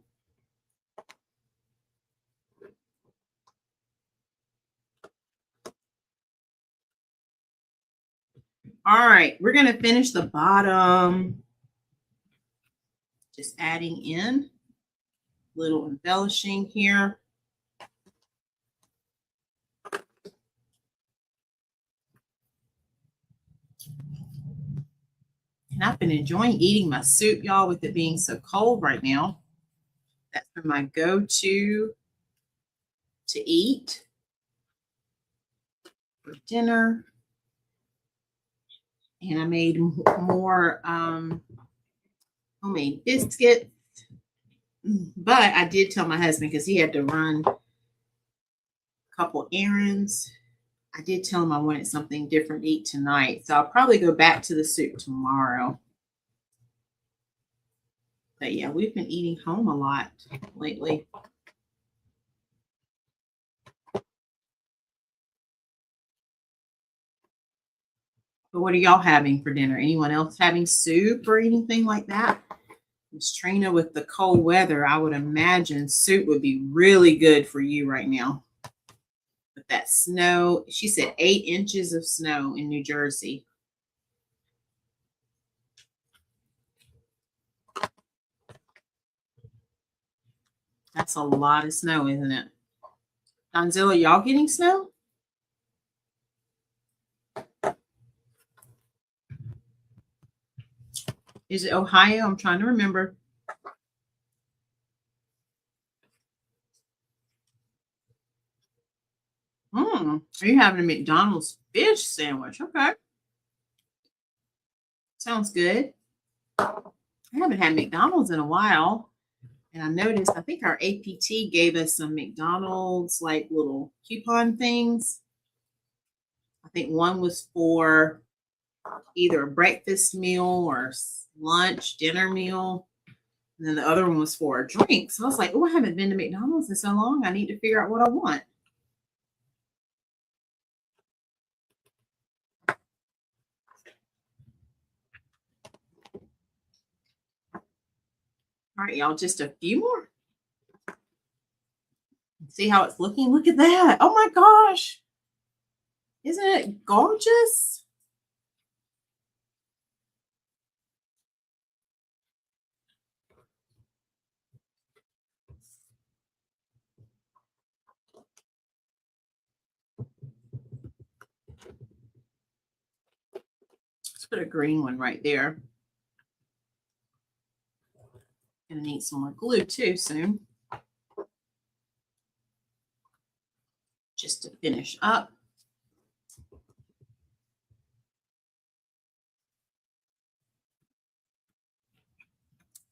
All right, we're going to finish the bottom. Just adding in a little embellishing here. And I've been enjoying eating my soup, y'all, with it being so cold right now. That's been my go-to to eat for dinner. And I made more homemade biscuits. But I did tell my husband, because he had to run a couple errands, I did tell him I wanted something different to eat tonight. So I'll probably go back to the soup tomorrow. But yeah, we've been eating home a lot lately. But what are y'all having for dinner? Anyone else having soup or anything like that? Miss Trina, with the cold weather, I would imagine soup would be really good for you right now. With that snow, she said 8 inches of snow in New Jersey. That's a lot of snow, isn't it? Donzilla, y'all getting snow? Is it Ohio? I'm trying to remember. Are you having a McDonald's fish sandwich? Okay. Sounds good. I haven't had McDonald's in a while. And I noticed, I think our APT gave us some McDonald's like little coupon things. I think one was for either a breakfast meal or lunch, dinner meal. And then the other one was for a drink. So I was like, oh, I haven't been to McDonald's in so long. I need to figure out what I want. All right, y'all, just a few more. See how it's looking? Look at that. Oh my gosh. Isn't it gorgeous? Let's put a green one right there. Gonna need some more glue too soon. Just to finish up.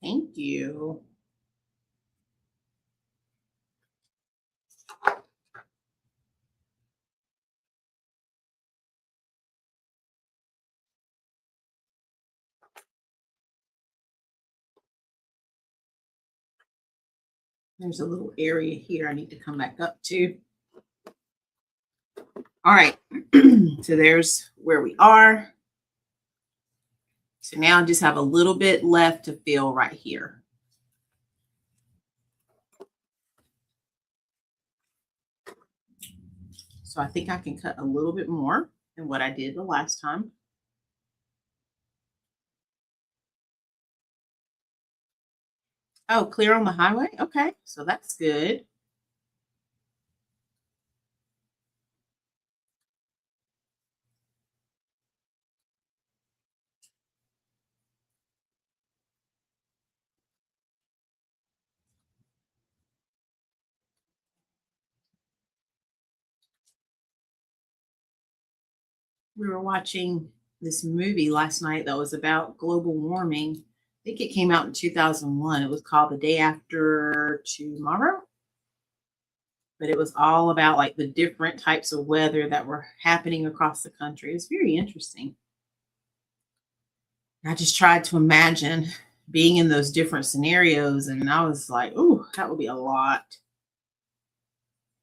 Thank you. There's a little area here I need to come back up to. All right, so there's where we are. So now I just have a little bit left to fill right here. So I think I can cut a little bit more than what I did the last time. Oh, clear on the highway? Okay, so that's good. We were watching this movie last night that was about global warming. I think it came out in 2001. It was called The Day After Tomorrow. But it was all about like the different types of weather that were happening across the country. It's very interesting. I just tried to imagine being in those different scenarios, and I was like, "Ooh, that would be a lot."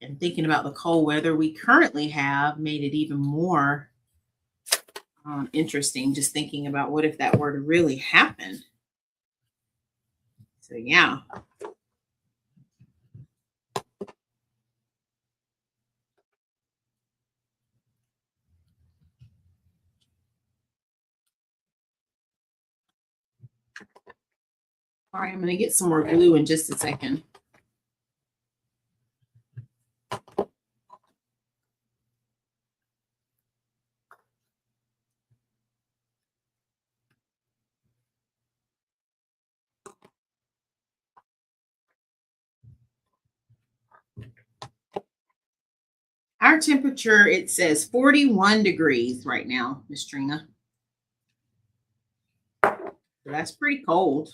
And thinking about the cold weather we currently have made it even more interesting. Just thinking about what if that were to really happen. So yeah. All right, I'm going to get some more glue in just a second. Our temperature, it says 41 degrees right now, Miss Trina. So that's pretty cold.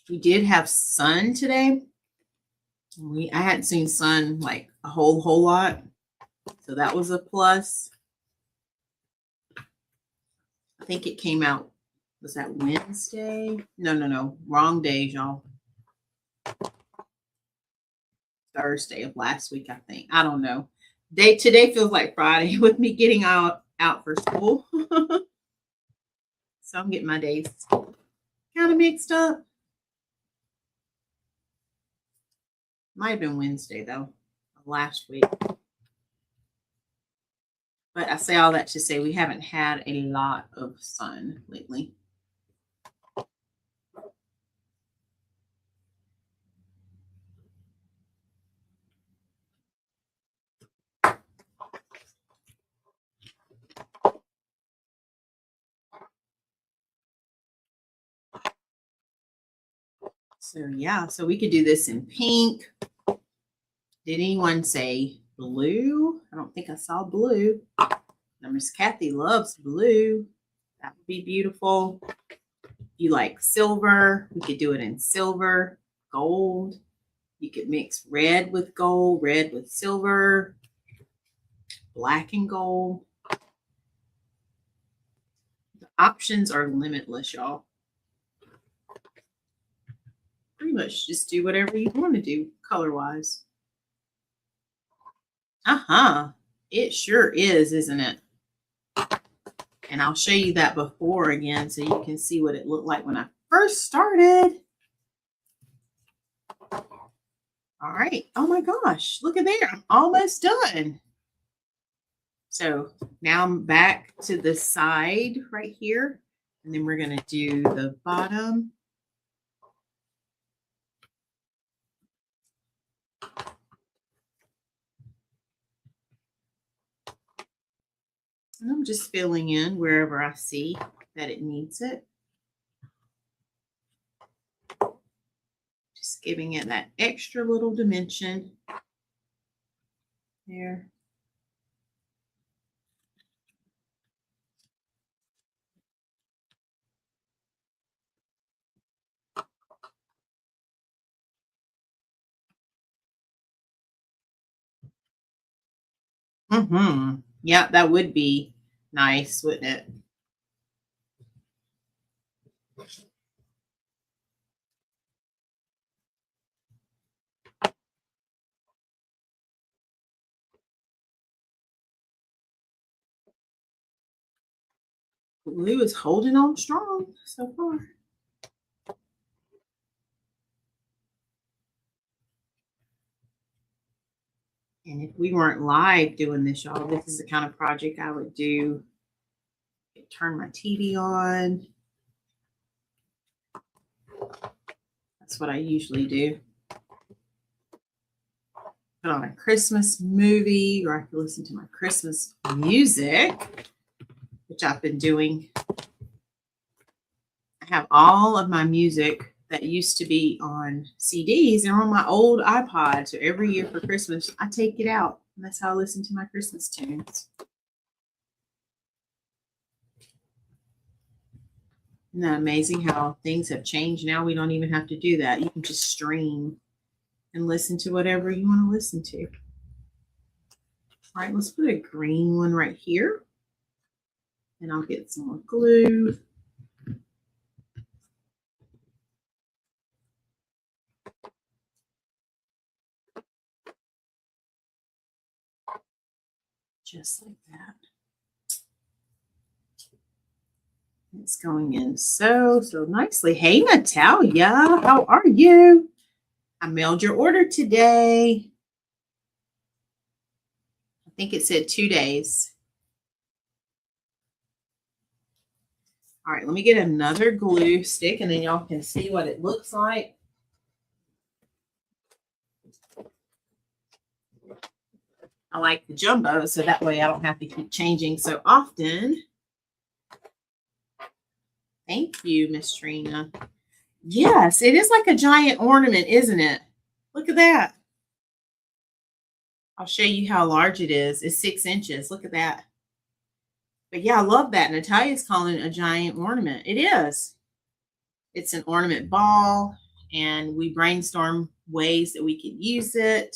We did have sun today. I hadn't seen sun like a whole lot. So that was a plus. I think it came out, was that Wednesday? No. Wrong days, y'all. Thursday of last week, I think. I don't know. Today feels like Friday with me getting out for school. So I'm getting my days kind of mixed up. Might have been Wednesday though, last week. But I say all that to say we haven't had a lot of sun lately. So yeah, so we could do this in pink. Did anyone say blue? I don't think I saw blue. Now, Miss Kathy loves blue. That would be beautiful. You like silver? We could do it in silver, gold. You could mix red with gold, red with silver, black and gold. The options are limitless, y'all. Pretty much just do whatever you want to do color-wise. Uh-huh. It sure is, isn't it? And I'll show you that before again so you can see what it looked like when I first started. All right. Oh my gosh, look at there. I'm almost done. So now I'm back to the side right here. And then we're going to do the bottom. And I'm just filling in wherever I see that it needs it. Just giving it that extra little dimension there. Yeah, that would be nice, wouldn't it? Glue is holding on strong so far. And if we weren't live doing this, y'all, this is the kind of project I would do. Turn my TV on. That's what I usually do. Put on a Christmas movie, or I can listen to my Christmas music, which I've been doing. I have all of my music that used to be on CDs and on my old iPod. So every year for Christmas, I take it out. And that's how I listen to my Christmas tunes. Isn't that amazing how things have changed now? We don't even have to do that. You can just stream and listen to whatever you want to listen to. All right, let's put a green one right here. And I'll get some more glue. Just like that. It's going in so nicely. Hey, Natalia, how are you? I mailed your order today. I think it said 2 days. All right, let me get another glue stick and then y'all can see what it looks like. I like the jumbo, so that way I don't have to keep changing so often. Thank you, Miss Trina. Yes, it is like a giant ornament, isn't it? Look at that. I'll show you how large it is. It's 6 inches. Look at that. But yeah, I love that. Natalia's calling it a giant ornament. It is. It's an ornament ball, and we brainstorm ways that we could use it,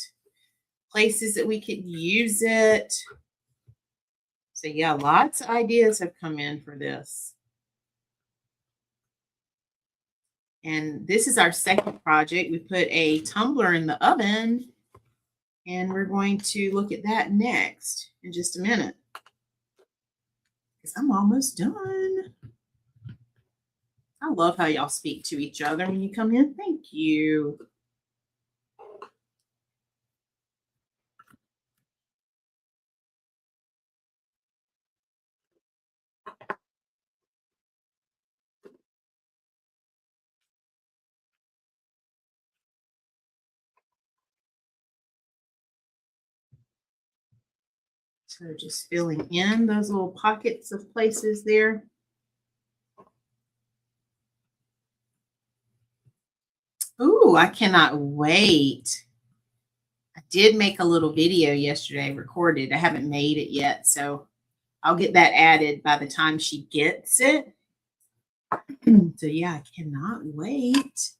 places that we could use it. So yeah, lots of ideas have come in for this. And this is our second project. We put a tumbler in the oven, and we're going to look at that next in just a minute. Because I'm almost done. I love how y'all speak to each other when you come in. Thank you. So just filling in those little pockets of places there. Ooh, I cannot wait. I did make a little video yesterday, recorded. I haven't made it yet, so I'll get that added by the time she gets it. So yeah, I cannot wait.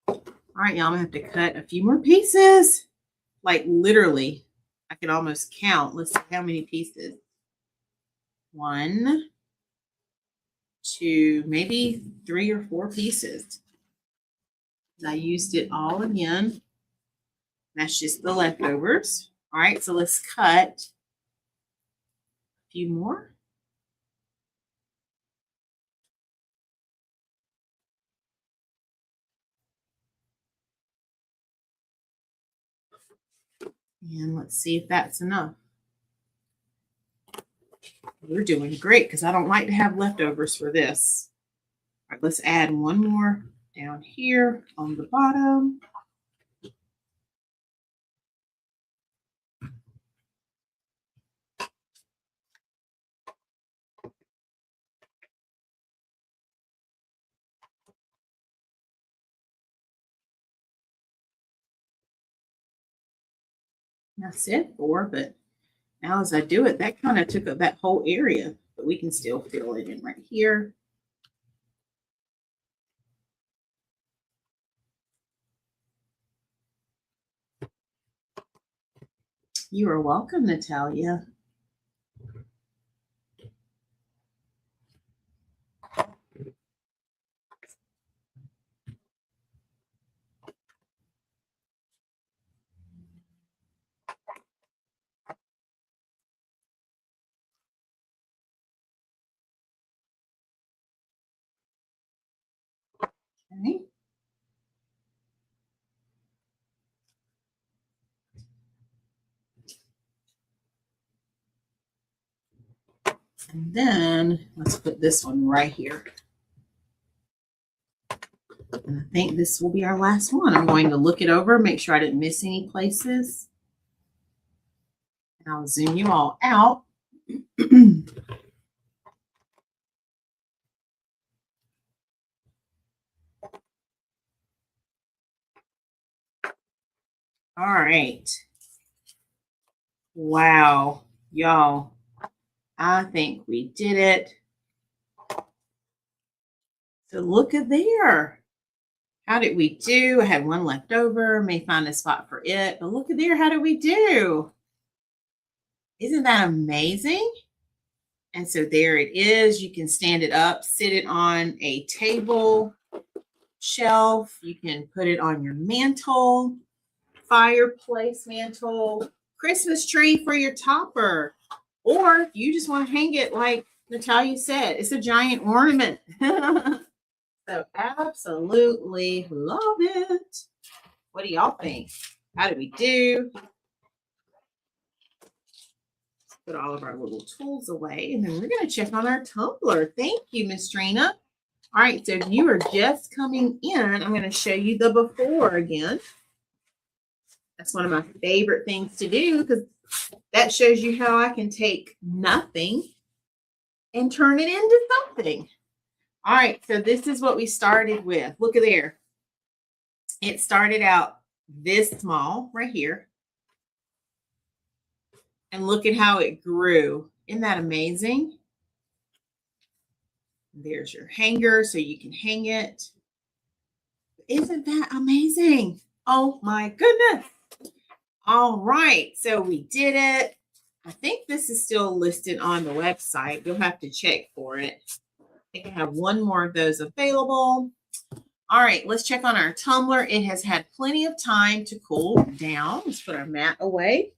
All right, y'all, I'm gonna have to cut a few more pieces. Like literally, I could almost count. Let's see how many pieces. 1, 2, maybe 3 or 4 pieces. I used it all again. That's just the leftovers. All right, so let's cut few more. And let's see if that's enough. We're doing great because I don't like to have leftovers for this. All right, let's add one more down here on the bottom. I said 4, but now as I do it, that kind of took up that whole area, but we can still fill it in right here. You are welcome, Natalia. Okay. And then let's put this one right here. And I think this will be our last one. I'm going to look it over, make sure I didn't miss any places. And I'll zoom you all out. All right. Wow, y'all. I think we did it. So look at there. How did we do? I had one left over. May find a spot for it. But look at there. How did we do? Isn't that amazing? And so there it is. You can stand it up, sit it on a table, shelf. You can put it on your mantle, fireplace mantle, Christmas tree for your topper. Or you just want to hang it like Natalia said. It's a giant ornament. So absolutely love it. What do y'all think? How did we do? Put all of our little tools away, and then we're going to check on our tumbler. Thank you, Miss Trina. All right, so if you are just coming in, I'm going to show you the before again. That's one of my favorite things to do because that shows you how I can take nothing and turn it into something. All right, so this is what we started with. Look at there. It started out this small right here. And look at how it grew. Isn't that amazing? There's your hanger so you can hang it. Isn't that amazing? Oh my goodness. All right, so we did it. I think this is still listed on the website. You'll have to check for it. I think I have one more of those available. All right, let's check on our tumbler. It has had plenty of time to cool down. Let's put our mat away.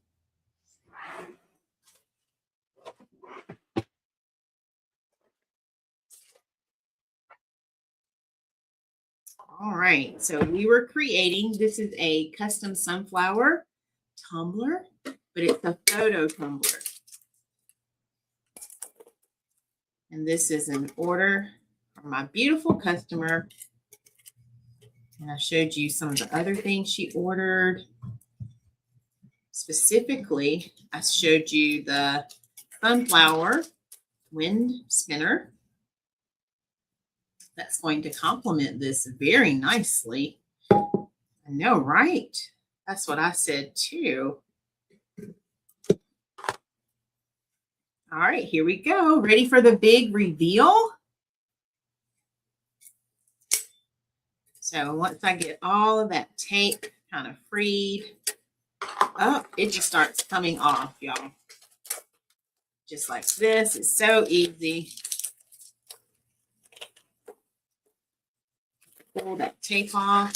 All right, so we were creating, this is a custom sunflower tumbler, but it's a photo tumbler. And this is an order from my beautiful customer. And I showed you some of the other things she ordered. Specifically, I showed you the sunflower wind spinner. That's going to complement this very nicely. I know, right? That's what I said too. All right, here we go. Ready for the big reveal? So once I get all of that tape kind of freed, oh, it just starts coming off, y'all. Just like this. It's so easy. Pull that tape off.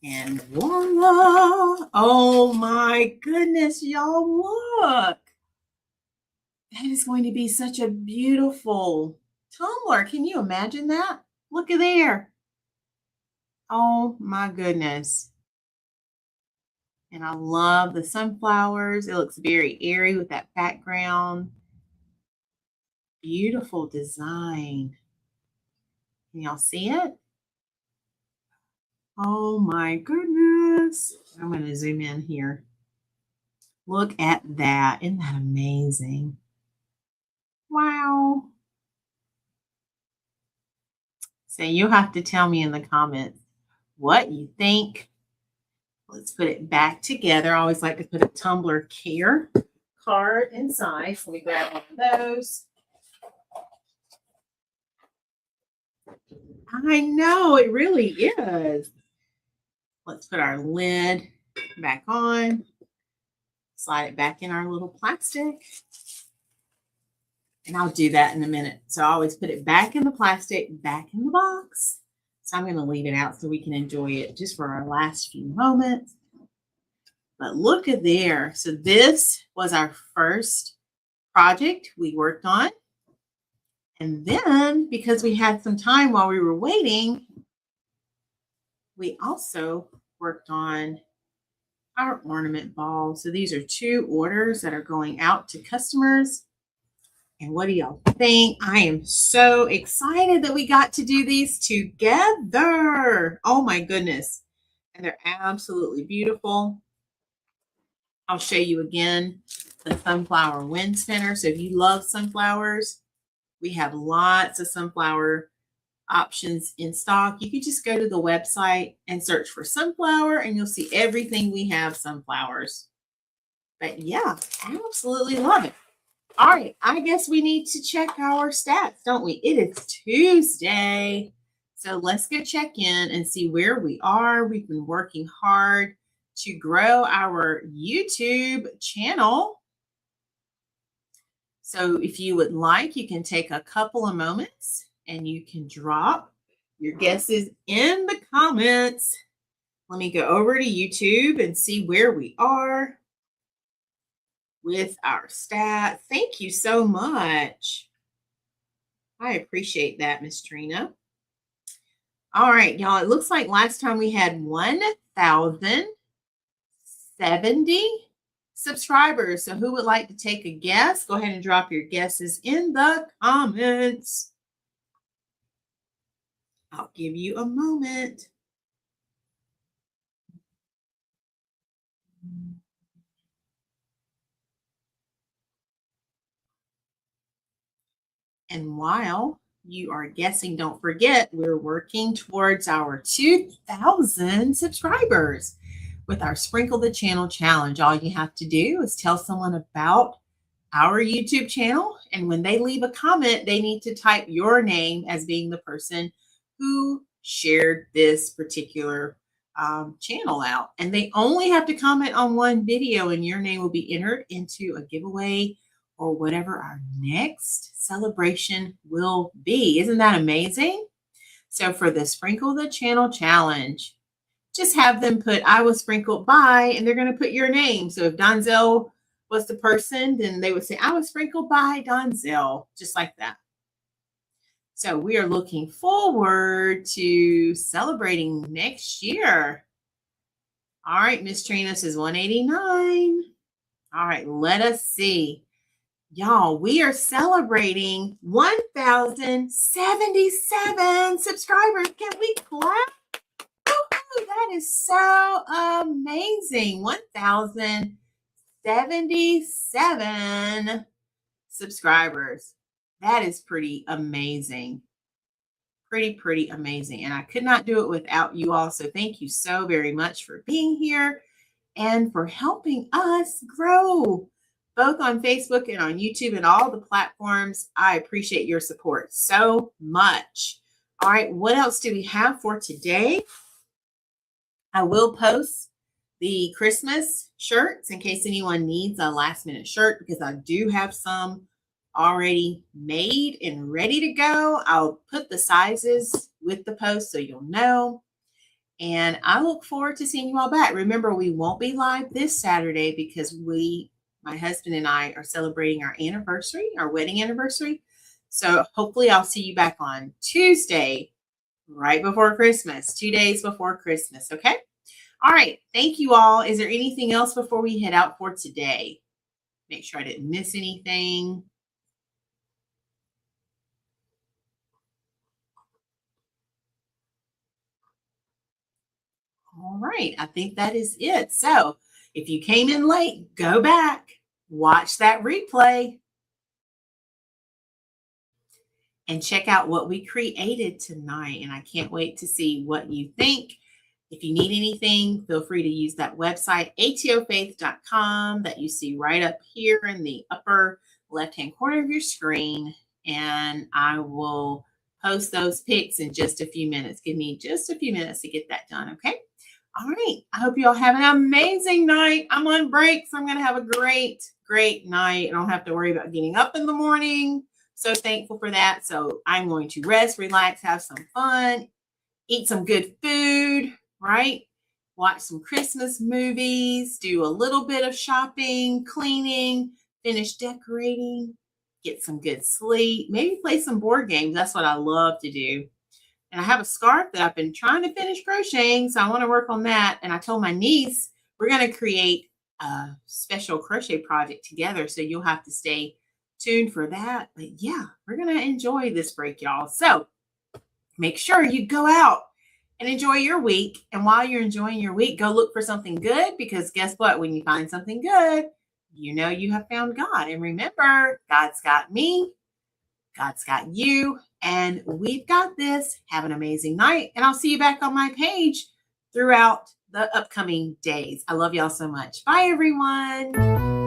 And voila! Oh my goodness, y'all, look. That is going to be such a beautiful tumbler. Can you imagine that? Look at there. Oh my goodness. And I love the sunflowers. It looks very airy with that background. Beautiful design. Can y'all see it? Oh my goodness. I'm going to zoom in here. Look at that. Isn't that amazing? Wow. So you'll have to tell me in the comments what you think. Let's put it back together. I always like to put a Tumbler care card inside. So we grab one of those. I know, it really is. Let's put our lid back on. Slide it back in our little plastic. And I'll do that in a minute. So I always put it back in the plastic, back in the box. So I'm going to leave it out so we can enjoy it just for our last few moments. But look at there. So this was our first project we worked on. And then because we had some time while we were waiting, we also worked on our ornament ball. So these are 2 orders that are going out to customers. And what do y'all think? I am so excited that we got to do these together. Oh my goodness. And they're absolutely beautiful. I'll show you again the sunflower wind spinner. So if you love sunflowers, we have lots of sunflower options in stock. You can just go to the website and search for sunflower and you'll see everything we have sunflowers. But yeah, absolutely love it. All right, I guess we need to check our stats, don't we? It is Tuesday. So let's go check in and see where we are. We've been working hard to grow our YouTube channel. So if you would like, you can take a couple of moments and you can drop your guesses in the comments. Let me go over to YouTube and see where we are with our stats. Thank you so much. I appreciate that, Miss Trina. All right, y'all. It looks like last time we had 1,070 subscribers. So who would like to take a guess? Go ahead and drop your guesses in the comments. I'll give you a moment. And while you are guessing, don't forget, we're working towards our 2,000 subscribers with our Sprinkle the Channel Challenge. All you have to do is tell someone about our YouTube channel. And when they leave a comment, they need to type your name as being the person who shared this particular channel out. And they only have to comment on one video and your name will be entered into a giveaway or whatever our next celebration will be. Isn't that amazing? So for the Sprinkle the Channel Challenge, just have them put I was sprinkled by, and they're going to put your name. So if Donzel was the person, then they would say I was sprinkled by Donzel, just like that. So we are looking forward to celebrating next year. All right, Miss Trina says 189. All right, let us see. Y'all, we are celebrating 1,077 subscribers. Can we clap? Woo-hoo, that is so amazing. 1,077 subscribers. That is pretty amazing. Pretty amazing. And I could not do it without you all. So thank you so very much for being here and for helping us grow both on Facebook and on YouTube and all the platforms. I appreciate your support so much. All right, what else do we have for today? I will post the Christmas shirts in case anyone needs a last minute shirt, because I do have some already made and ready to go. I'll put the sizes with the post so you'll know. And I look forward to seeing you all back. Remember, we won't be live this Saturday because my husband and I are celebrating our anniversary, our wedding anniversary. So hopefully I'll see you back on Tuesday, right before Christmas, 2 days before Christmas. Okay. All right. Thank you all. Is there anything else before we head out for today? Make sure I didn't miss anything. All right. I think that is it. So if you came in late, go back, watch that replay, and check out what we created tonight. And I can't wait to see what you think. If you need anything, feel free to use that website, atofaith.com, that you see right up here in the upper left-hand corner of your screen. And I will post those pics in just a few minutes. Give me just a few minutes to get that done, okay? All right. I hope you all have an amazing night. I'm on break, so I'm going to have a great, great night. I don't have to worry about getting up in the morning. So thankful for that. So I'm going to rest, relax, have some fun, eat some good food, right? Watch some Christmas movies, do a little bit of shopping, cleaning, finish decorating, get some good sleep, maybe play some board games. That's what I love to do. And I have a scarf that I've been trying to finish crocheting, so I want to work on that. And I told my niece we're going to create a special crochet project together, so you'll have to stay tuned for that. But yeah, we're going to enjoy this break, y'all. So make sure you go out and enjoy your week. And while you're enjoying your week, go look for something good, because guess what? When you find something good, you know you have found God. And remember, God's got me, God's got you, and we've got this. Have an amazing night, and I'll see you back on my page throughout the upcoming days. I love y'all so much. Bye, everyone.